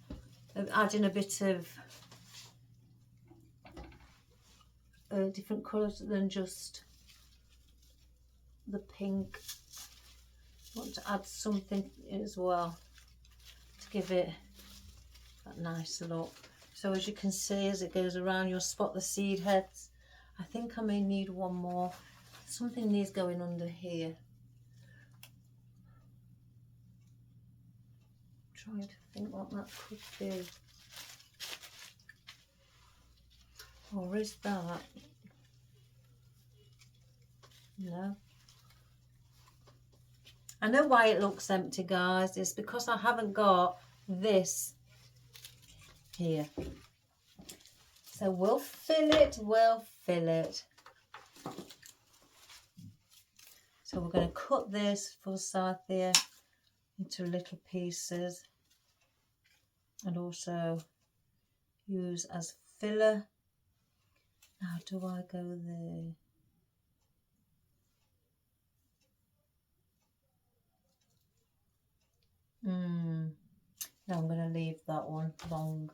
S1: adding a bit of different colours than just the pink. I want to add something as well to give it that nice look. So as you can see, as it goes around, you'll spot the seed heads. I think I may need one more. Something needs going under here. Trying to think what that could be. Or is that? No. I know why it looks empty, guys. It's because I haven't got this here. So we'll fill it, So we're going to cut this forsythia into little pieces and also use as filler. Now, do I go there? No, I'm going to leave that one long.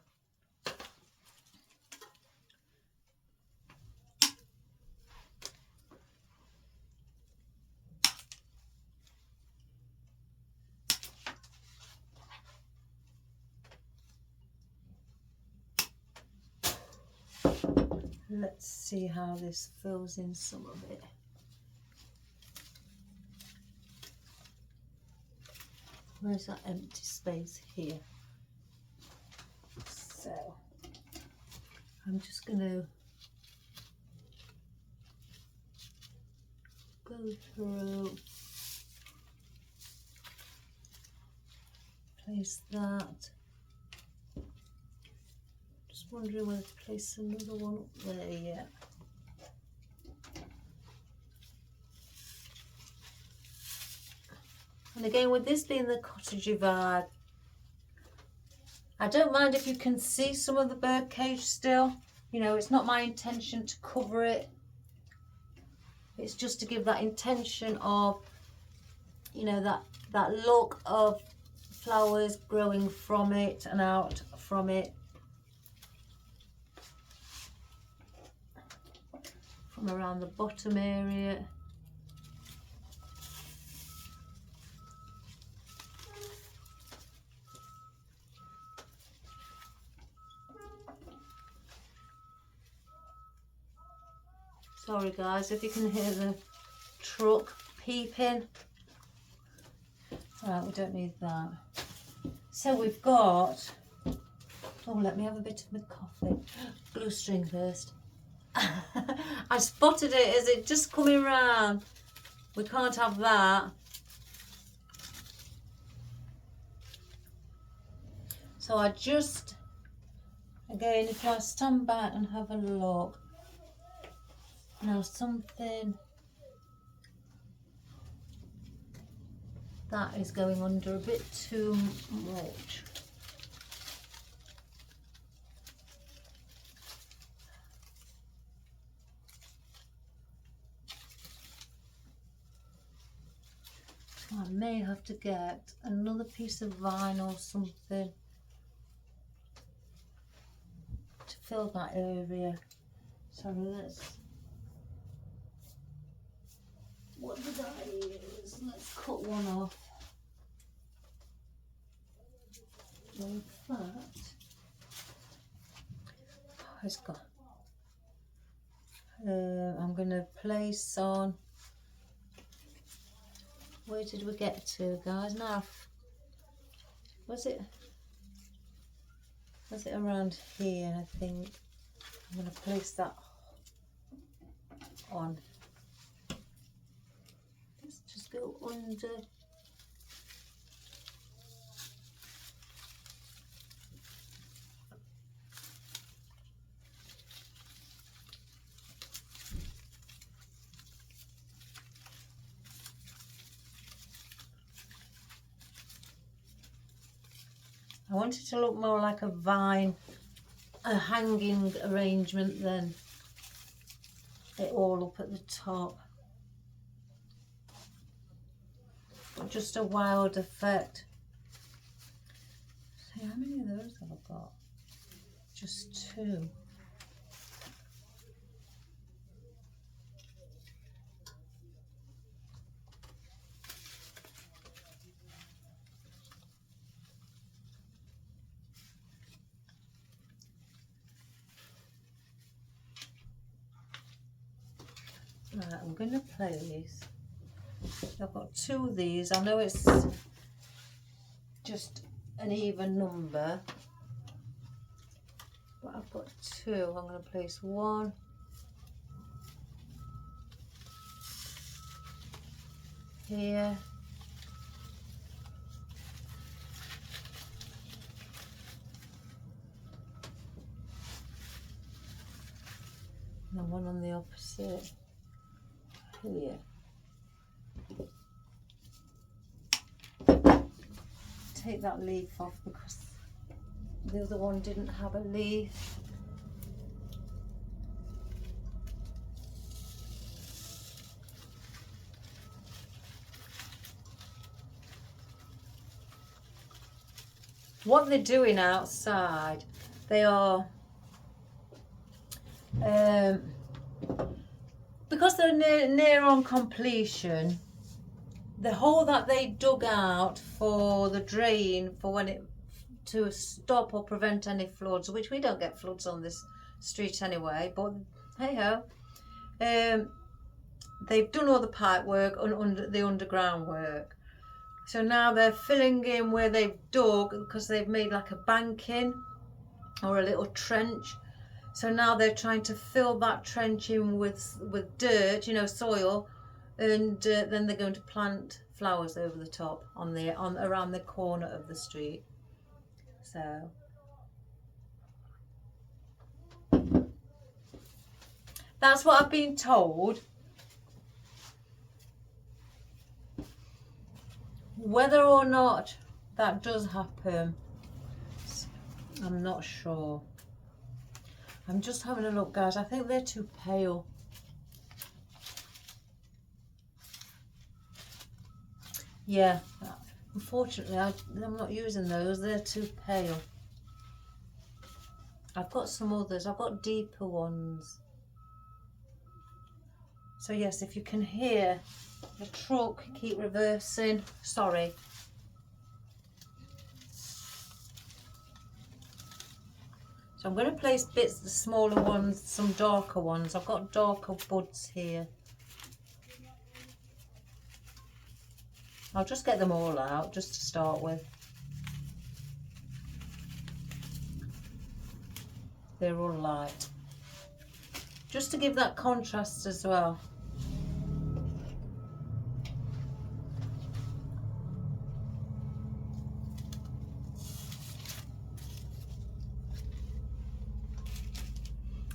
S1: Let's see how this fills in some of it. Where's that empty space here? So I'm just going to go through, place that. Just wondering whether to place another one up there yet. And again, with this being the cottagey vibe, I don't mind if you can see some of the birdcage still. You know, it's not my intention to cover it. It's just to give that intention of, you know, that look of flowers growing from it and out from it. From around the bottom area. Sorry guys, if you can hear the truck peeping. Right, we don't need that. So we've got, oh, let me have a bit of my coffee. Glue string first. I spotted it as it just coming round. We can't have that. So I just, again, if I stand back and have a look, now something that is going under a bit too much. So I may have to get another piece of vinyl or something to fill that area. So let's, what did I use? Let's cut one off. In fact, it's got, I'm going to place on Where did we get to, guys? Now, was it around here? I think I'm going to place that on. Let's just go under. I want it to look more like a vine, a hanging arrangement than it all up at the top. But just a wild effect. See, how many of those have I got? Just 2. Right, I'm going to place. I've got 2 of these. I know it's just an even number, but I've got 2. I'm going to place 1 here. And then 1 on the opposite here. Take that leaf off because the other one didn't have a leaf. What they're doing outside, they are because they're near on completion, the hole that they dug out for the drain for when it to stop or prevent any floods, which we don't get floods on this street anyway, but hey ho, they've done all the pipe work and the underground work. So now they're filling in where they've dug because they've made like a banking or a little trench. So now they're trying to fill that trench in with dirt, you know, soil, and then they're going to plant flowers over the top around the corner of the street. So that's what I've been told. Whether or not that does happen, I'm not sure. I'm just having a look, guys. I think they're too pale. Yeah, unfortunately, I'm not using those. They're too pale. I've got some others. I've got deeper ones. So yes, if you can hear the truck keep reversing, sorry. So I'm going to place bits, the smaller ones, some darker ones. I've got darker buds here. I'll just get them all out just to start with. They're all light. Just to give that contrast as well.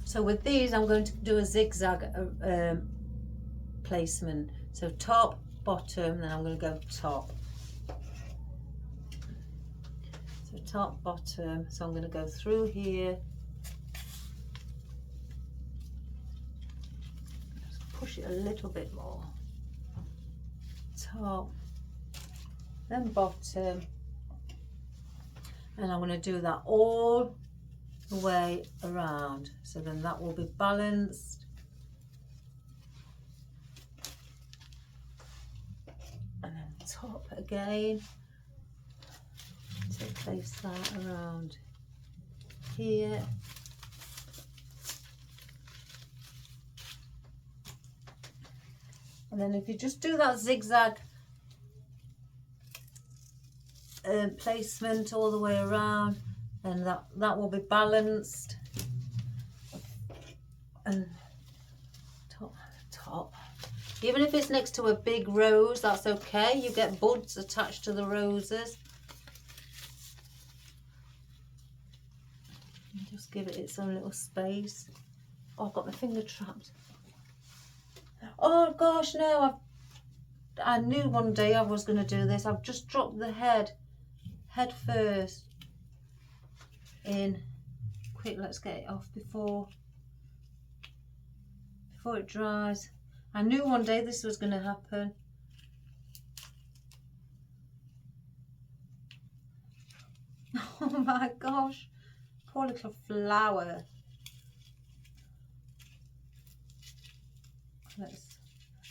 S1: So with these, I'm going to do a zigzag placement. So top, bottom, then I'm going to go top. So top, bottom. So I'm going to go through here. Just push it a little bit more. Top, then bottom. And I'm going to do that all the way around, so then that will be balanced, and then top again. So place that around here, and then if you just do that zigzag placement all the way around, and that will be balanced. And top. Even if it's next to a big rose, that's okay. You get buds attached to the roses. And just give it its own little space. Oh, I've got my finger trapped. Oh gosh, no, I knew one day I was going to do this. I've just dropped the head first in. Quick, let's get it off before it dries. I knew one day this was going to happen. Oh my gosh, poor little flower.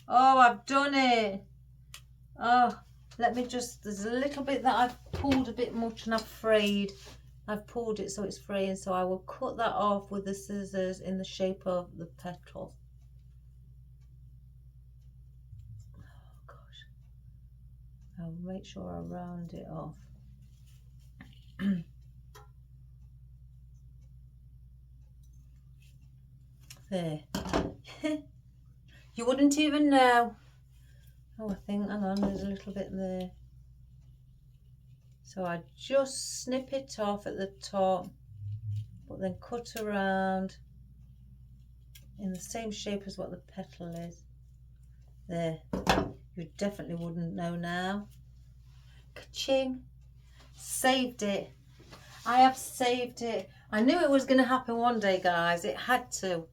S1: Oh, I've done it. Oh, let me just, there's a little bit that I've pulled a bit much and I've frayed. I've pulled it so it's fraying, so I will cut that off with the scissors in the shape of the petal. Oh gosh. I'll make sure I round it off. There. You wouldn't even know. Oh, I think, hang on, there's a little bit there. So I just snip it off at the top, but then cut around in the same shape as what the petal is. There. You definitely wouldn't know now. Ka-ching. Saved it. I have saved it. I knew it was going to happen one day, guys. It had to.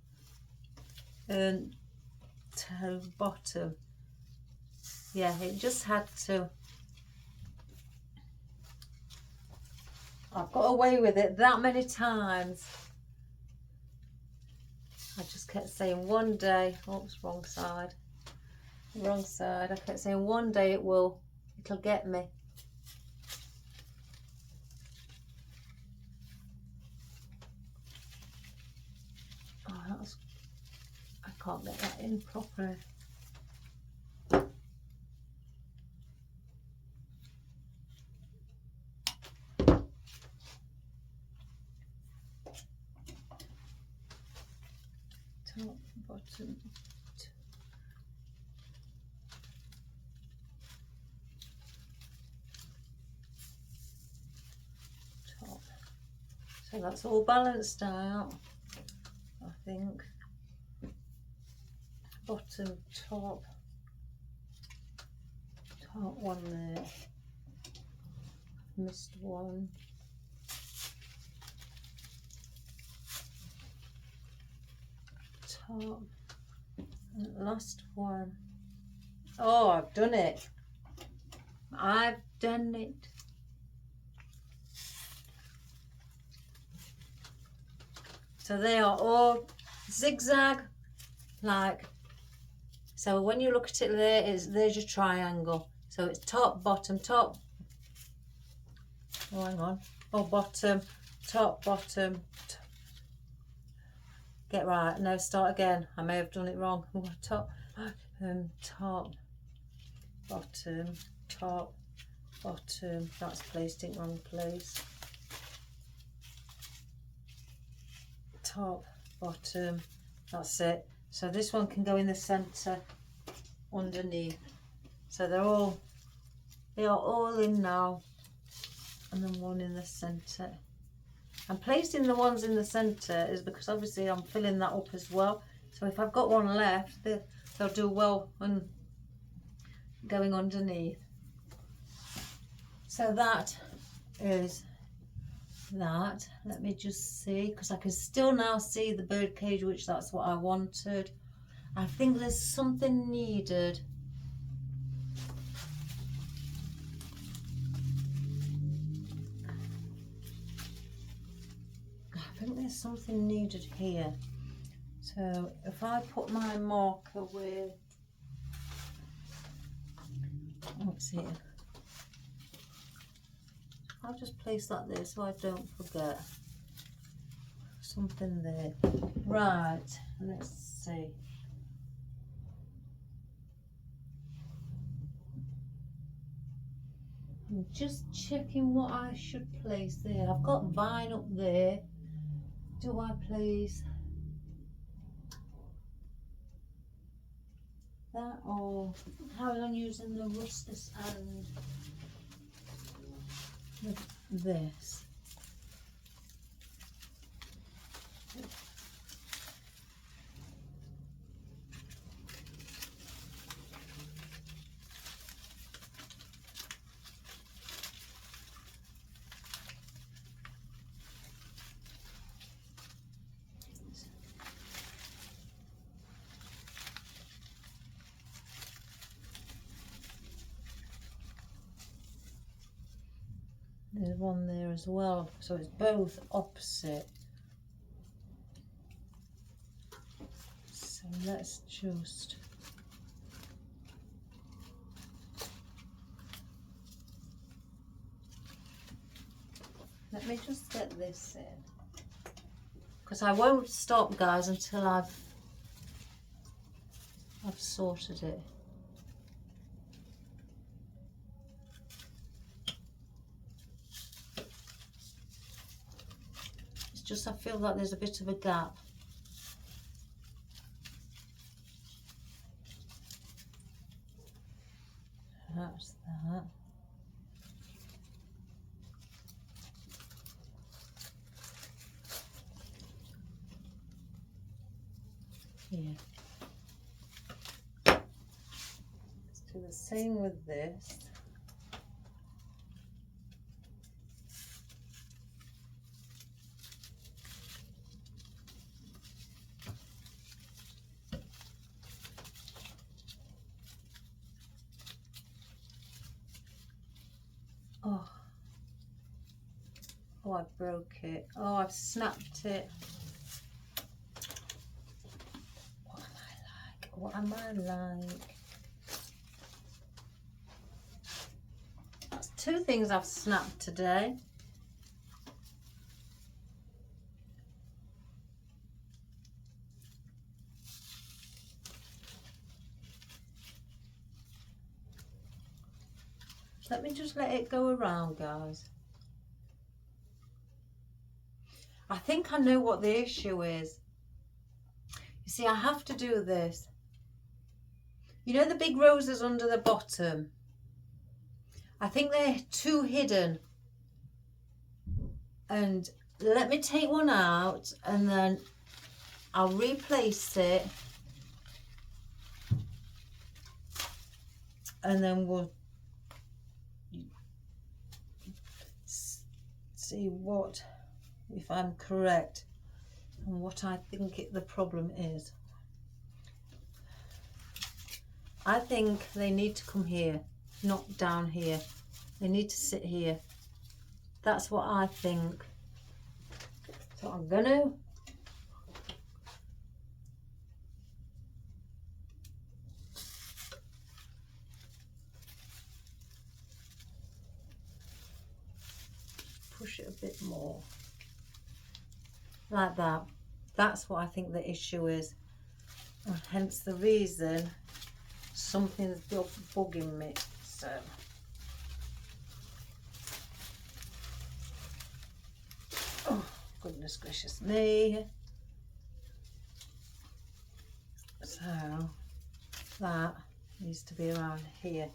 S1: To bottom. Yeah, it just had to. I've got away with it that many times. I just kept saying one day, oops, wrong side. Wrong side. I kept saying one day it'll get me. Oh, I can't get that in properly. Top, bottom, top. So that's all balanced out, I think. Bottom, top one there. Missed one. Top, and last one. Oh, I've done it. I've done it. So they are all zigzag, like, so when you look at it there's your triangle. So it's top, bottom, top. Oh, hang on. Oh, bottom, top, bottom. Get right. No, start again. I may have done it wrong. Top, top, bottom, top, bottom. That's placed in wrong place. Top, bottom. That's it. So this one can go in the centre underneath. So they are all in now, and then one in the centre. I'm placing the ones in the centre is because obviously I'm filling that up as well. So if I've got one left, they'll do well when going underneath. So that is that. Let me just see, because I can still now see the bird cage, which that's what I wanted. I think there's something needed. I think there's something needed here. So if I put my marker with, what's here? I'll just place that there so I don't forget. Something there. Right, let's see. I'm just checking what I should place there. I've got vine up there. Do I place that, or how am I using the ruscus and this? There's one there as well, so it's both opposite. So let's just let me just get this in, because I won't stop, guys, until I've sorted it. Just I feel like there's a bit of a gap. That's that. Yeah. Let's do the same with this. Oh, I broke it. Oh, I've snapped it. What am I like? What am I like? That's two things I've snapped today. Let me just let it go around, guys. I think I know what the issue is. You see, I have to do this. You know the big roses under the bottom? I think they're too hidden. And let me take one out and then I'll replace it. And then we'll see what, if I'm correct, and what I think the problem is. I think they need to come here, not down here. They need to sit here. That's what I think. So I'm gonna push it a bit more. Like that. That's what I think the issue is. And hence the reason something's bugging me. So oh, goodness gracious me. So that needs to be around here.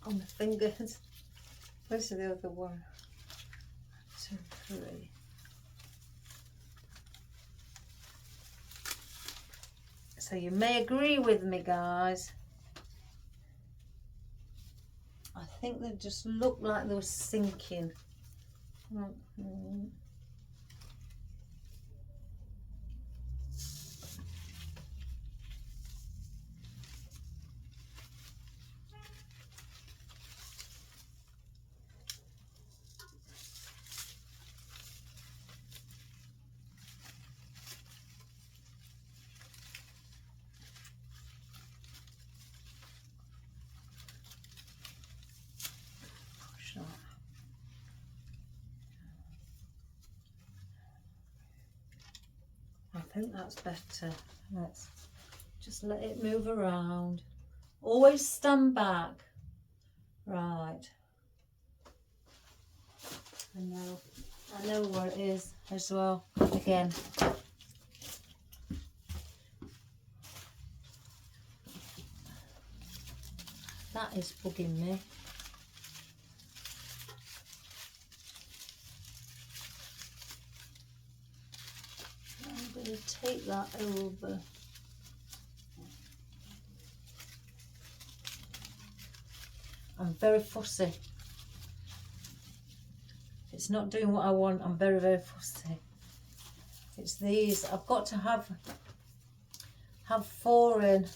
S1: On the fingers. Where's the other one? 2, 3. So you may agree with me, guys. I think they just looked like they were sinking. think that's better. Let's just let it move around. Always stand back. Right. I know where it is as well. Again. That is bugging me. I'm going to take that over. I'm very fussy. If it's not doing what I want, I'm very, very fussy. It's these. I've got to have 4 in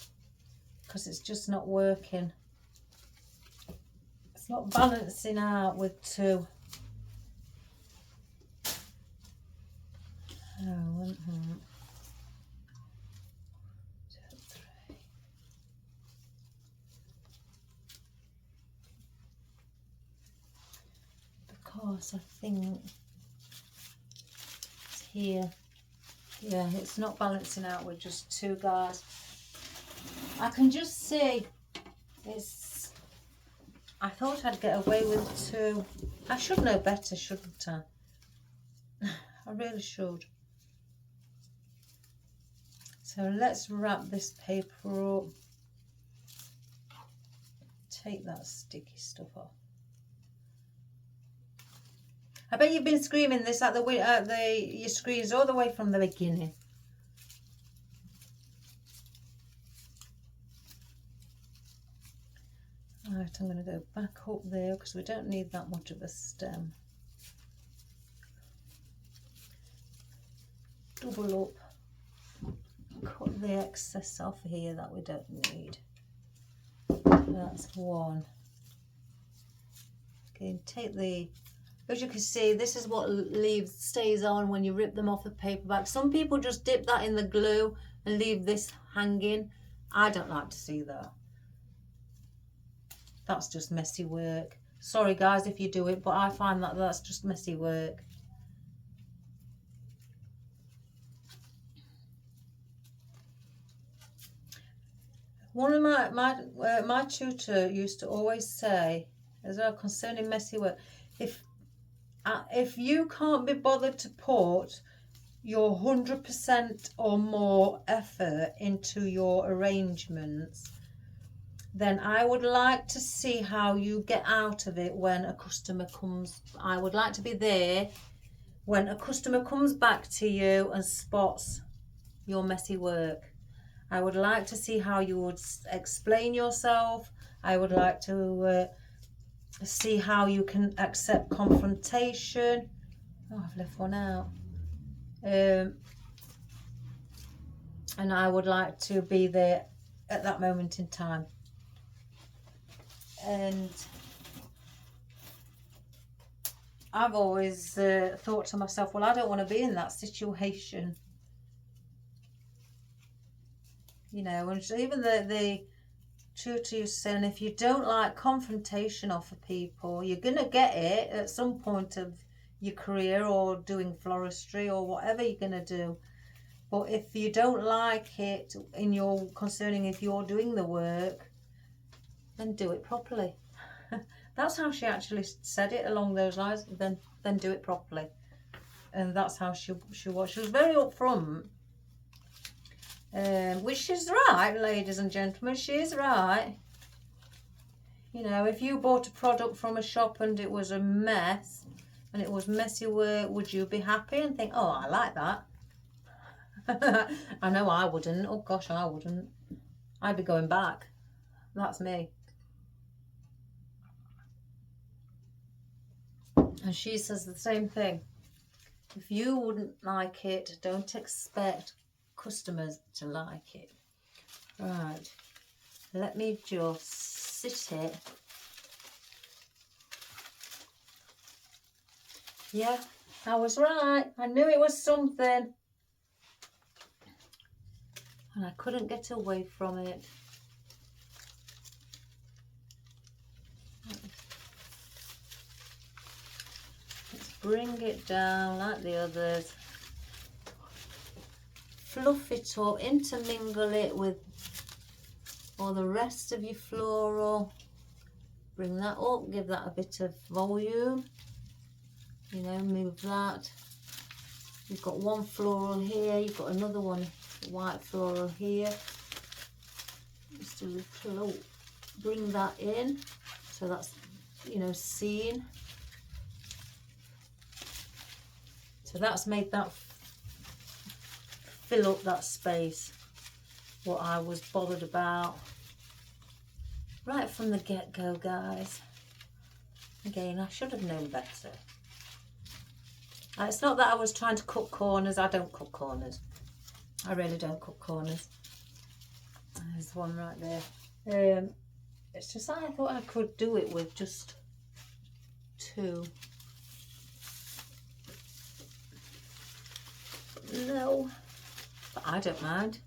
S1: because it's just not working. It's not balancing out with 2. Oh, 1, 2, 3. Because I think it's here. Yeah, it's not balancing out with just 2 guys. I can just see it's. I thought I'd get away with 2. I should know better, shouldn't I? I really should. So let's wrap this paper up. Take that sticky stuff off. I bet you've been screaming this at your screens all the way from the beginning. Right, I'm going to go back up there because we don't need that much of a stem. Double up. Cut the excess off here that we don't need. That's 1. Okay, take the. As you can see, this is what leaves stays on when you rip them off the paperback. Some people just dip that in the glue and leave this hanging. I don't like to see that. That's just messy work. Sorry guys if you do it, but I find that that's just messy work. One of my tutor used to always say, as well, concerning messy work, if you can't be bothered to put your 100% or more effort into your arrangements, then I would like to see how you get out of it when a customer comes. I would like to be there when a customer comes back to you and spots your messy work. I would like to see how you would explain yourself. I would like to see how you can accept confrontation. Oh, I've left one out. And I would like to be there at that moment in time. And I've always thought to myself, well, I don't want to be in that situation. You know, and even the tutor used to say, and if you don't like confrontation off of people, you're going to get it at some point of your career or doing floristry or whatever you're going to do. But if you don't like it concerning if you're doing the work, then do it properly. That's how she actually said it, along those lines. Then do it properly. And that's how she was. She was very upfront. Which is right, ladies and gentlemen, she is right. You know, if you bought a product from a shop and it was a mess and it was messy work, would you be happy and think, oh, I like that? I know I wouldn't. Oh gosh, I wouldn't. I'd be going back. That's me. And she says the same thing. If you wouldn't like it, don't expect customers to like it. Right, let me just sit it. Yeah, I was right. I knew it was something. And I couldn't get away from it. Let's bring it down like the others. fluff it up, intermingle it with all the rest of your floral. Bring that up, give that a bit of volume, you know, move that. You've got one floral here, you've got another one white floral here. Just a little, bring that in, so that's, you know, seen. So that's made that fill up that space, what I was bothered about right from the get-go, guys. Again, I should have known better. It's not that I was trying to cut corners. I don't cut corners. I really don't cut corners. There's one right there. It's just that I thought I could do it with just two. No, but I don't mind.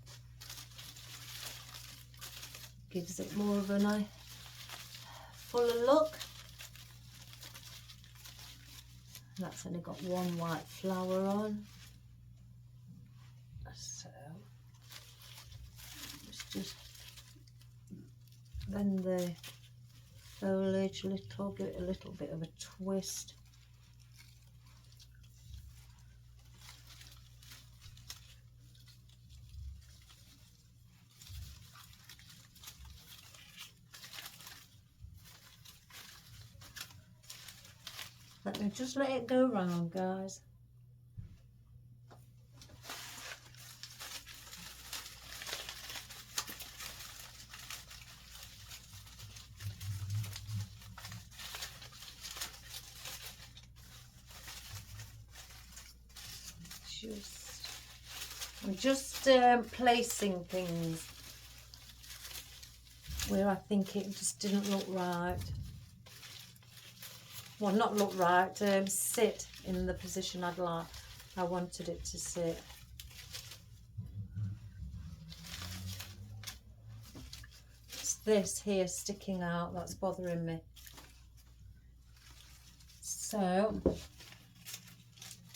S1: Gives it more of a nice fuller look. That's only got one white flower on, so let's just bend the foliage a little, give it a little bit of a twist. Let me just let it go round, guys. I'm just placing things where I think it just didn't look right. Well, not look right, sit in the position I wanted it to sit. It's this here sticking out that's bothering me. So,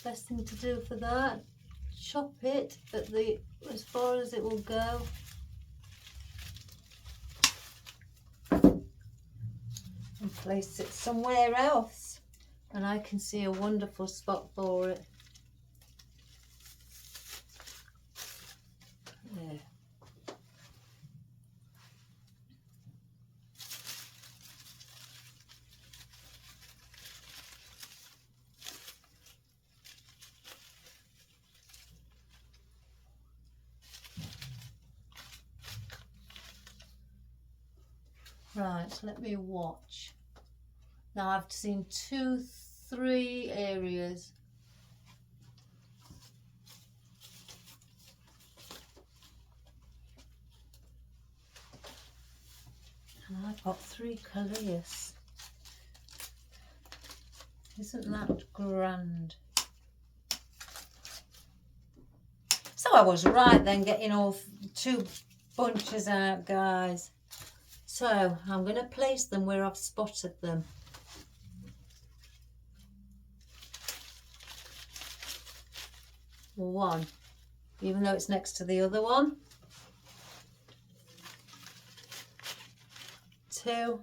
S1: best thing to do for that, chop it at as far as it will go. And place it somewhere else, and I can see a wonderful spot for it. There. Right, let me watch. Now I've seen 2, 3 areas. And I've got 3 coleus. Isn't that grand? So I was right then, getting all 2 bunches out, guys. So I'm going to place them where I've spotted them. One, even though it's next to the other one. 2.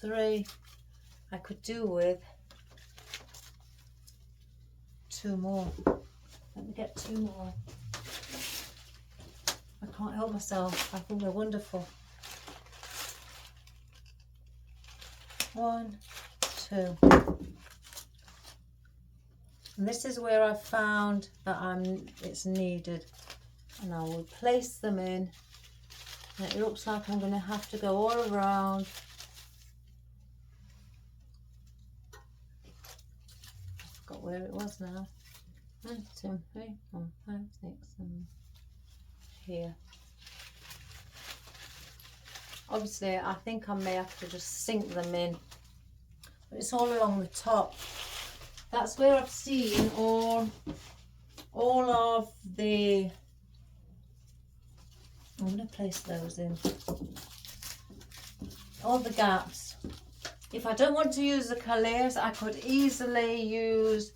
S1: 3. I could do with 2 more. Let me get 2 more. I can't help myself. I think they're wonderful. 1, 2. And this is where I found that it's needed. And I will place them in. And it looks like I'm going to have to go all around. I forgot where it was now. 1, 2, 3, 4, 5, 6, 7. Here. Obviously I think I may have to just sink them in, but it's all along the top. That's where I've seen all of the, I'm going to place those in, all the gaps If I don't want to use the coleus, I could easily use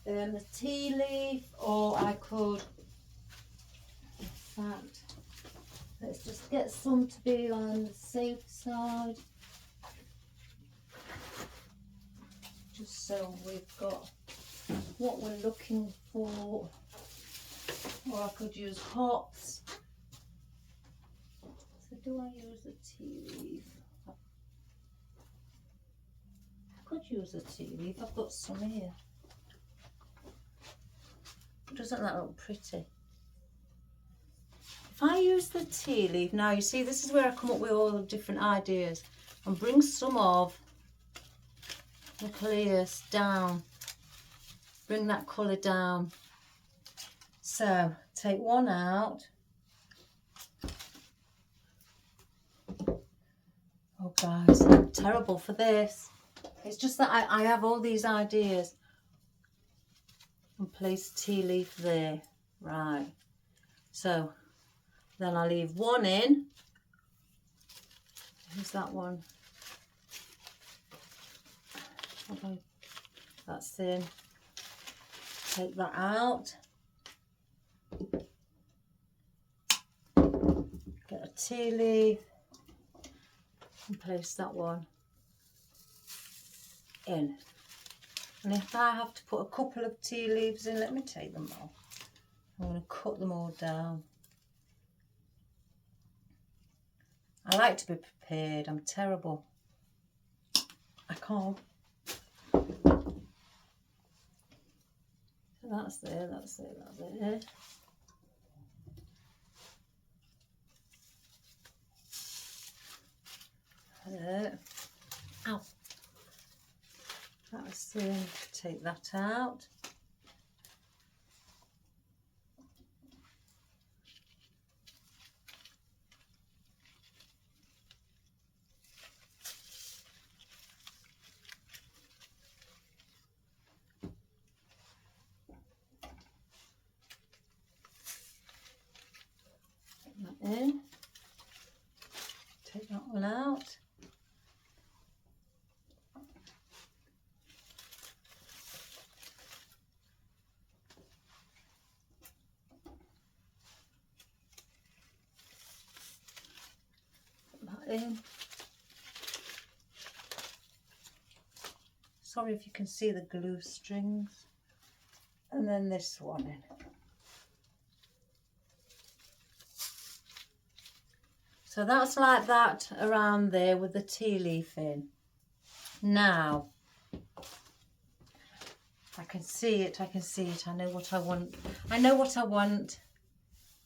S1: the tea leaf, or I could, in fact, let's just get some to be on the safe side, just so we've got what we're looking for. Or I could use hops. So do I use the tea leaf? I could use the tea leaf. I've got some here. Doesn't that look pretty? If I use the tea leaf, now you see this is where I come up with all the different ideas, and bring some of the coleus down, bring that colour down. So take one out. Oh guys, I'm terrible for this. It's just that I have all these ideas. And place tea leaf there. Right. So then I leave one in. Who's that one? Okay. That's in. Take that out. Get a tea leaf and place that one in. And if I have to put a couple of tea leaves in, let me take them off. I'm going to cut them all down. I like to be prepared. I'm terrible. I can't. So that's there, that's there, that's there. Ow. That's take that out. Put that in. Take that one out. In. Sorry if you can see the glue strings. And then this one in. So that's like that around there with the tea leaf in. Now, I can see it, I can see it. I know what I want. I know what I want.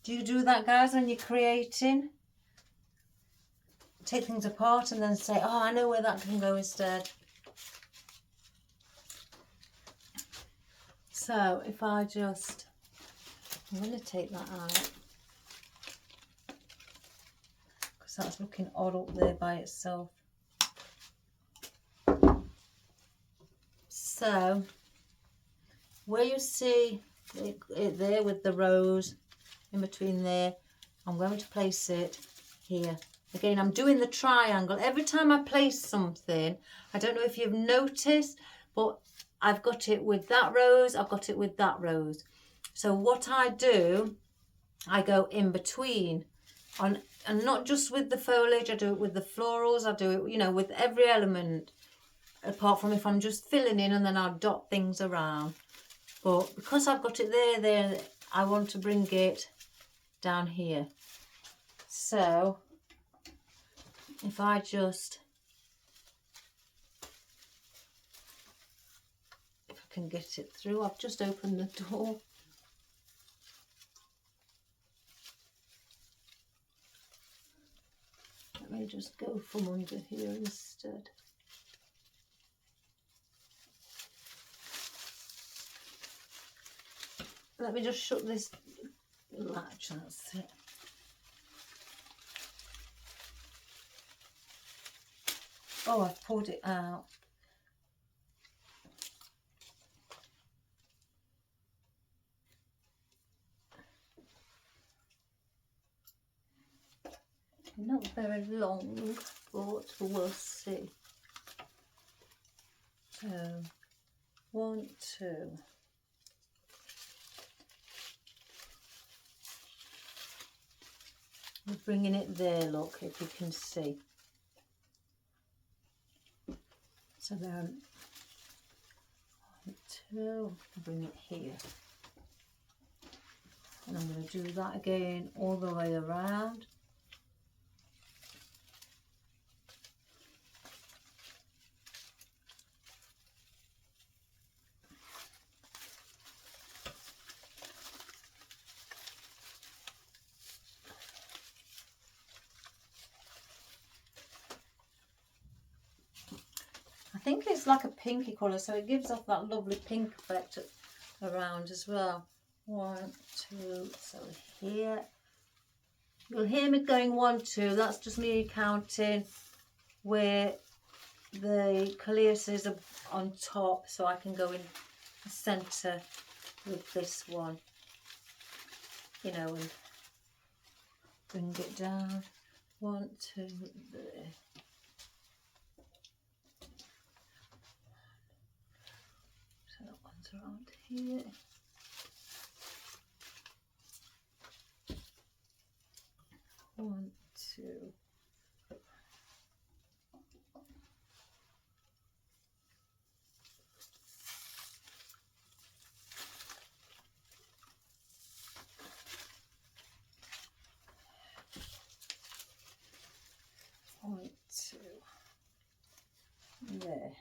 S1: Do you do that, guys, when you're creating? Take things apart and then say, oh, I know where that can go instead. So if I just, I'm going to take that out because that's looking odd up there by itself. So where you see it there with the rose in between there, I'm going to place it here. Again, I'm doing the triangle. Every time I place something, I don't know if you've noticed, but I've got it with that rose, I've got it with that rose. So what I do, I go in between. And not just with the foliage, I do it with the florals, I do it, you know, with every element. Apart from if I'm just filling in and then I'll dot things around. But because I've got it there, I want to bring it down here. So if I just, if I can get it through, I've just opened the door. Let me just go from under here instead. Let me just shut this latch, that's it. Oh, I've poured it out. Not very long, but we'll see. So 1, 2. We're bringing it there, look, if you can see. So then 1, 2, bring it here. And I'm going to do that again all the way around. I think it's like a pinky colour, so it gives off that lovely pink effect around as well. 1, 2, so here. You'll hear me going 1, 2. That's just me counting where the coleus is on top, so I can go in the centre with this one, you know, and bring it down. 1, 2, there. So that one's around here. 1, 2. One, 2. There.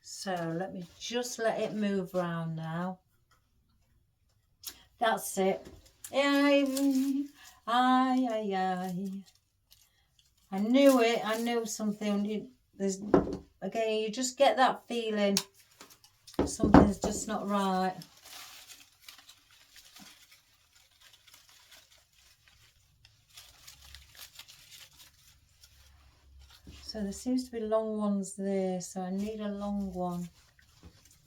S1: So let me just let it move round now. That's it. I knew it. I knew something. There's again, you just get that feeling something's just not right. So there seems to be long ones there, so I need a long one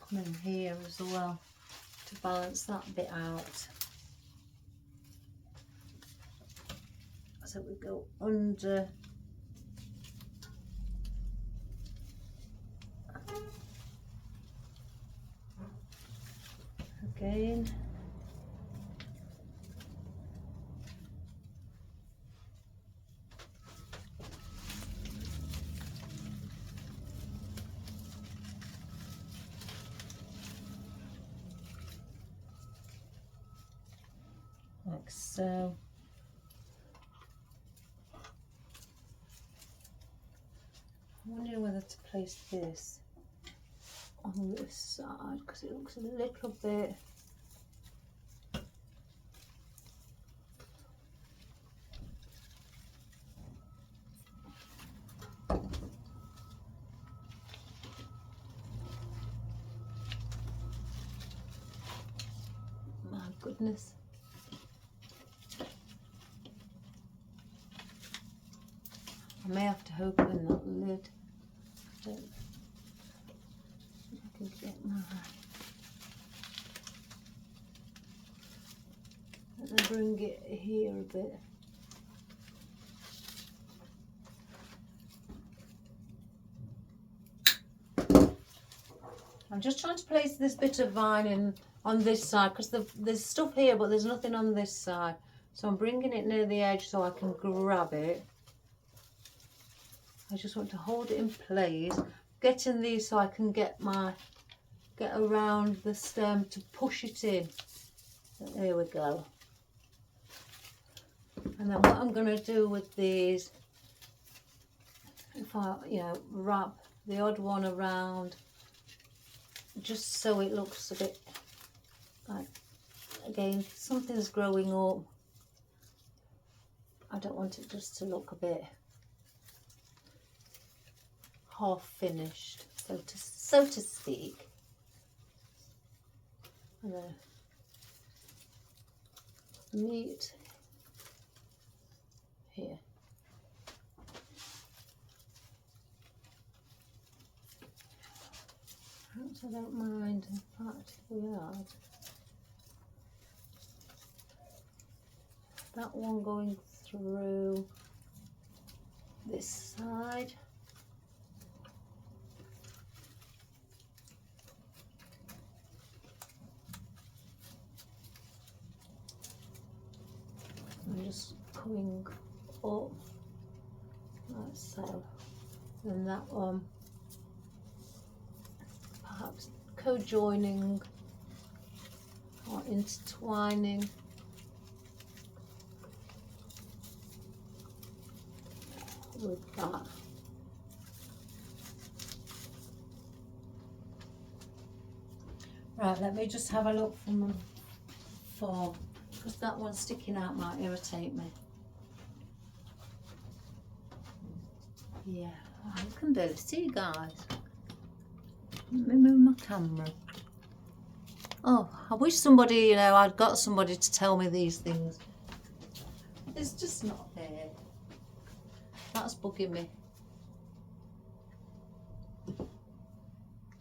S1: coming here as well to balance that bit out. So we go under. Again. Like so. I'm wondering whether to place this on this side because it looks a little bit my goodness. I may have to open that lid. I don't think I can get my. Let me bring it here a bit. I'm just trying to place this bit of vine in on this side because there's stuff here, but there's nothing on this side. So I'm bringing it near the edge so I can grab it. I just want to hold it in place, getting these so I can get around the stem to push it in. There we go. And then what I'm going to do with these, if I, wrap the odd one around, just so it looks a bit like, again, something's growing up. I don't want it just to look a bit half finished, so to speak. And then meet here. Perhaps I don't mind, in fact, if we add that one going through this side. I'm just coming up like so, and that one perhaps co-joining or intertwining with that. Right, let me just have a look from the form, because that one sticking out might irritate me. Yeah, I can barely see, guys. Let me move my camera. Oh, I wish somebody, you know, I'd got somebody to tell me these things. It's just not there. That's bugging me.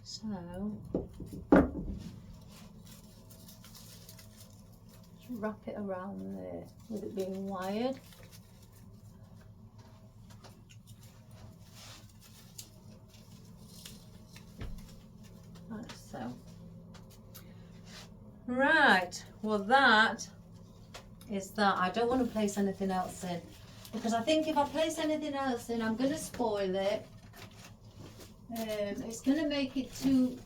S1: So, just wrap it around there with it being wired. Like so. Right, well that is that. I don't want to place anything else in, because I think if I place anything else in, I'm going to spoil it. It's going to make it too,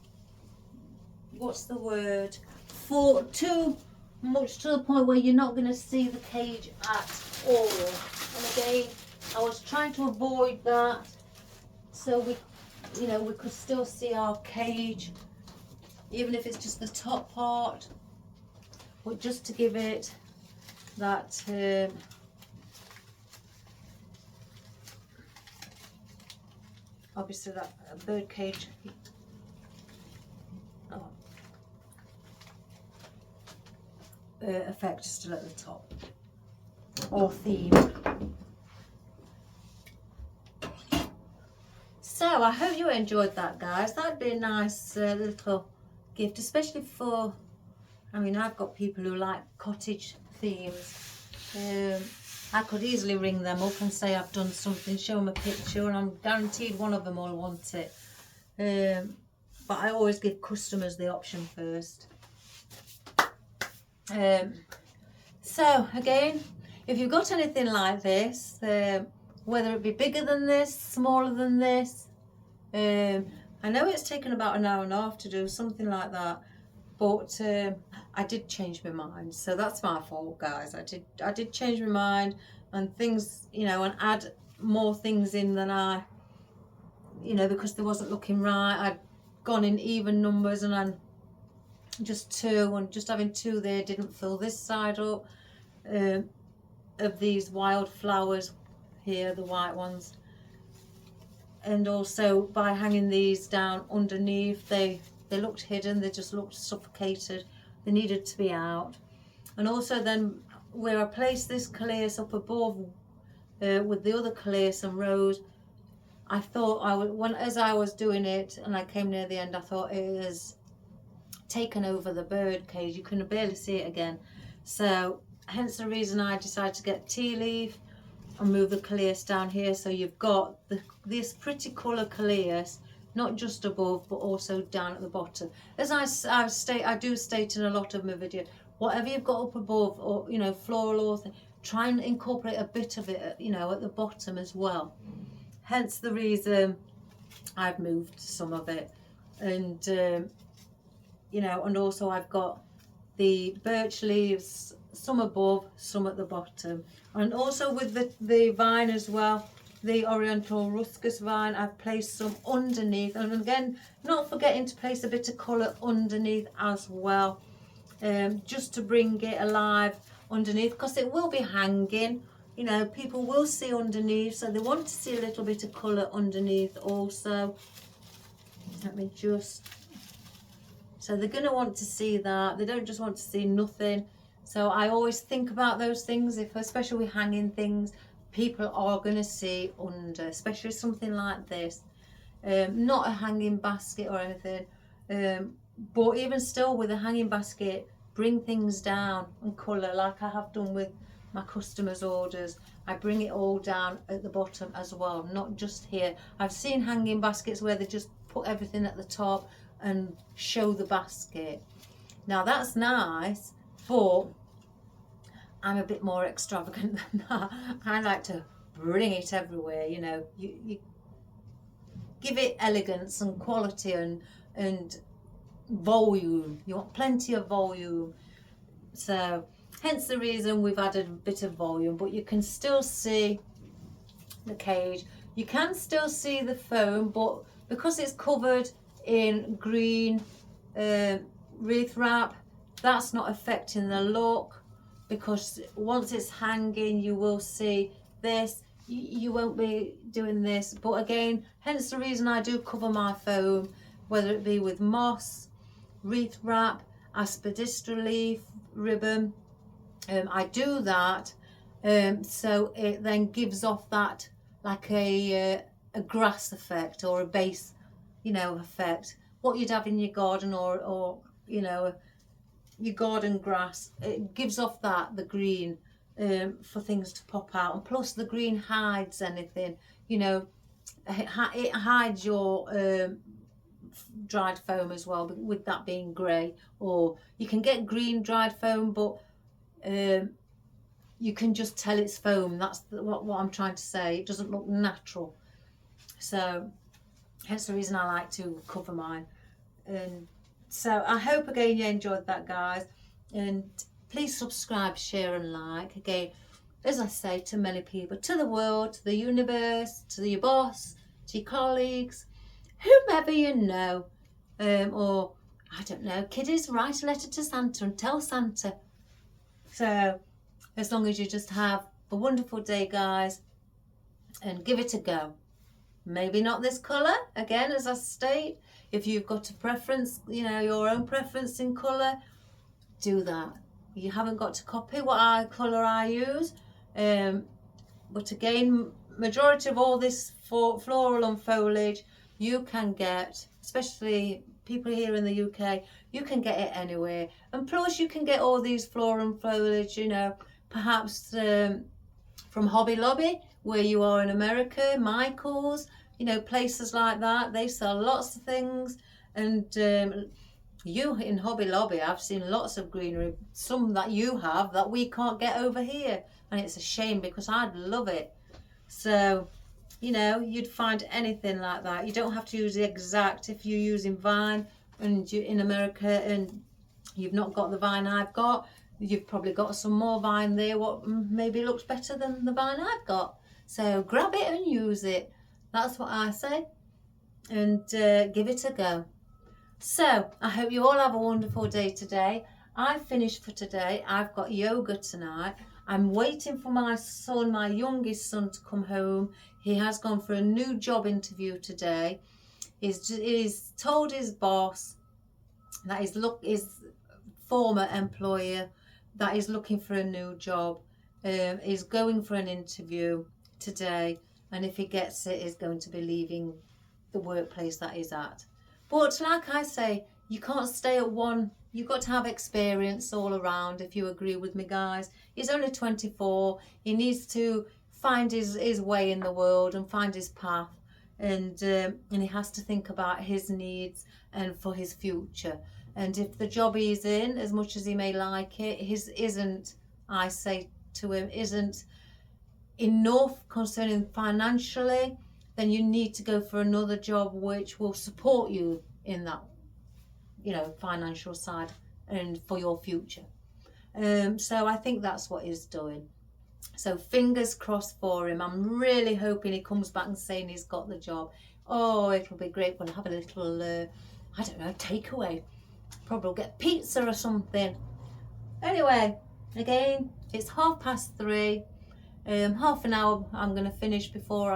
S1: what's the word, for too much to the point where you're not going to see the cage at all. And again, I was trying to avoid that, so we, you know, we could still see our cage, even if it's just the top part, but just to give it that obviously that birdcage effect still at the top, or theme. So I hope you enjoyed that, guys. That'd be a nice little gift, especially for, I mean, I've got people who like cottage themes. I could easily ring them up and say I've done something, show them a picture, and I'm guaranteed one of them will want it. But I always give customers the option first. So again, if you've got anything like this, whether it be bigger than this, smaller than this, I know it's taken about an hour and a half to do something like that, but I did change my mind, so that's my fault, guys. I did change my mind, and things, you know, and add more things in than I, you know, because they wasn't looking right. I'd gone in even numbers, and I'm just two, and just having two there didn't fill this side up of these wild flowers here, the white ones. And also by hanging these down underneath, they looked hidden, they just looked suffocated, they needed to be out. And also then where I placed this coleus up above with the other coleus and rose, I thought as I was doing it and I came near the end, I thought it has taken over the bird cage. You can barely see it again. So hence the reason I decided to get tea leaf and move the coleus down here, so you've got this pretty colour coleus, not just above but also down at the bottom. As I do state in a lot of my videos, whatever you've got up above, or you know, floral or try and incorporate a bit of it, you know, at the bottom as well. Hence the reason I've moved some of it. And you know, and also I've got the birch leaves, some above, some at the bottom. And also with the vine as well, the oriental ruscus vine, I've placed some underneath. And again, not forgetting to place a bit of colour underneath as well, just to bring it alive underneath, because it will be hanging, you know, people will see underneath, so they want to see a little bit of colour underneath also. Let me just, so they're going to want to see that. They don't just want to see nothing. So I always think about those things, if especially with hanging things, people are going to see under, especially something like this. Not a hanging basket or anything, but even still with a hanging basket, bring things down and colour like I have done with my customers' orders. I bring it all down at the bottom as well, not just here. I've seen hanging baskets where they just put everything at the top and show the basket. Now that's nice, but I'm a bit more extravagant than that. I like to bring it everywhere, you know. You give it elegance and quality and volume. You want plenty of volume. So hence the reason we've added a bit of volume, but you can still see the cage. You can still see the foam, but because it's covered in green wreath wrap, that's not affecting the look, because once it's hanging you will see this. You won't be doing this, but again, hence the reason I do cover my foam, whether it be with moss, wreath wrap, aspidistra leaf, ribbon. I do that so it then gives off that like a grass effect, or a base, you know, effect, what you'd have in your garden, or you know, your garden grass. It gives off that, the green, for things to pop out, and plus the green hides anything, you know, it hides your dried foam as well, with that being grey. Or you can get green dried foam, but you can just tell it's foam. That's what I'm trying to say. It doesn't look natural. So hence the reason I like to cover mine. And so I hope again you enjoyed that, guys, and please subscribe, share and like. Again, as I say to many people, to the world, to the universe, to your boss, to your colleagues, whomever you know, or I don't know, kiddies, write a letter to Santa and tell Santa. So as long as you just have a wonderful day, guys, and give it a go. Maybe not this colour, again, as I state. If you've got a preference, you know, your own preference in colour, do that. You haven't got to copy what colour I use. But again, majority of all this floral and foliage, you can get, especially people here in the UK, you can get it anywhere. And plus you can get all these floral and foliage, you know, perhaps from Hobby Lobby, where you are in America, Michael's, you know, places like that. They sell lots of things. And you in Hobby Lobby, I've seen lots of greenery, some that you have that we can't get over here. And it's a shame, because I'd love it. So, you know, you'd find anything like that. You don't have to use the exact. If you're using vine and you're in America and you've not got the vine I've got, you've probably got some more vine there what maybe looks better than the vine I've got. So grab it and use it. That's what I say. And give it a go. So I hope you all have a wonderful day today. I've finished for today. I've got yoga tonight. I'm waiting for my son, my youngest son, to come home. He has gone for a new job interview today. He's told his boss that his former employer that he's looking for a new job. He's going for an interview today, and if he gets it, he's going to be leaving the workplace that he's at. But like I say, you can't stay at one. You've got to have experience all around, if you agree with me, guys. He's only 24. He needs to find his way in the world and find his path. And he has to think about his needs and for his future. And if the job he's in, as much as he may like it, his isn't, I say to him, isn't enough concerning financially, then you need to go for another job which will support you in that, you know, financial side and for your future. So I think that's what he's doing. So fingers crossed for him. I'm really hoping he comes back and saying he's got the job. Oh, it'll be great. We'll have a little, I don't know, takeaway. Probably get pizza or something. Anyway, again, it's 3:30. Half an hour I'm going to finish before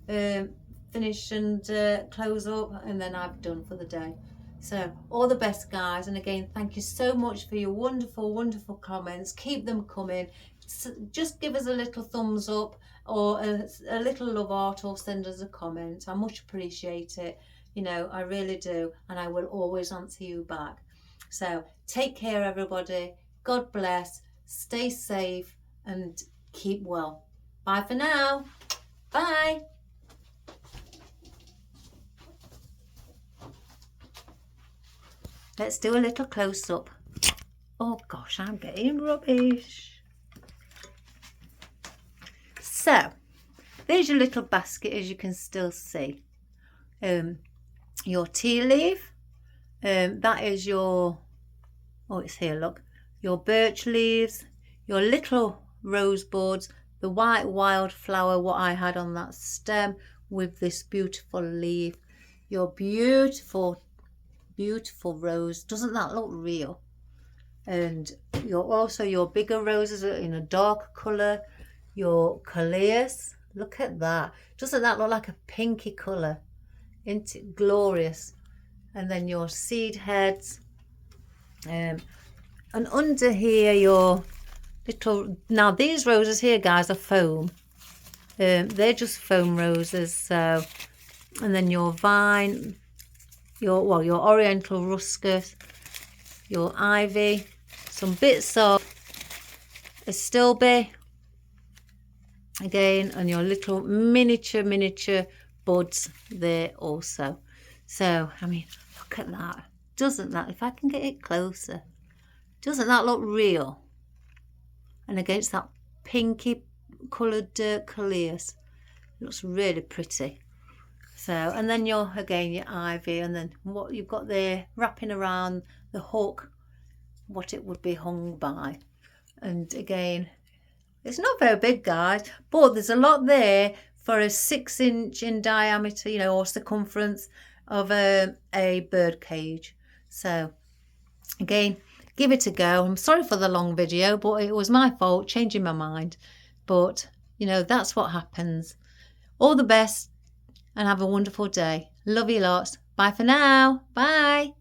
S1: I finish and close up, and then I've done for the day. So all the best, guys, and again, thank you so much for your wonderful comments. Keep them coming. Just give us a little thumbs up or a little love art, or send us a comment. I much appreciate it, you know, I really do, and I will always answer you back. So take care, everybody. God bless, stay safe, and keep well. Bye for now. Bye. Let's do a little close-up. Oh gosh, I'm getting rubbish. So, there's your little basket, as you can still see. Your tea leaf. That is your, oh, it's here, look. Your birch leaves, your little rose buds, the white wildflower, what I had on that stem with this beautiful leaf, your beautiful rose. Doesn't that look real? And also your bigger roses in a dark colour, your coleus. Look at that. Doesn't that look like a pinky colour? Isn't it glorious? And then your seed heads, and under here your little, now these roses here, guys, are foam. They're just foam roses. So, and then your vine, your oriental ruscus, your ivy, some bits of astilbe again, and your little miniature buds there also. So, I mean, look at that. Doesn't that, if I can get it closer, doesn't that look real? And against that pinky coloured coleus, it looks really pretty. So, and then your ivy, and then what you've got there wrapping around the hook, what it would be hung by. And again, it's not very big, guys, but there's a lot there for a 6-inch in diameter, you know, or circumference of a bird cage. So again, give it a go. I'm sorry for the long video, but it was my fault changing my mind. But you know, that's what happens. All the best and have a wonderful day. Love you lots. Bye for now. Bye.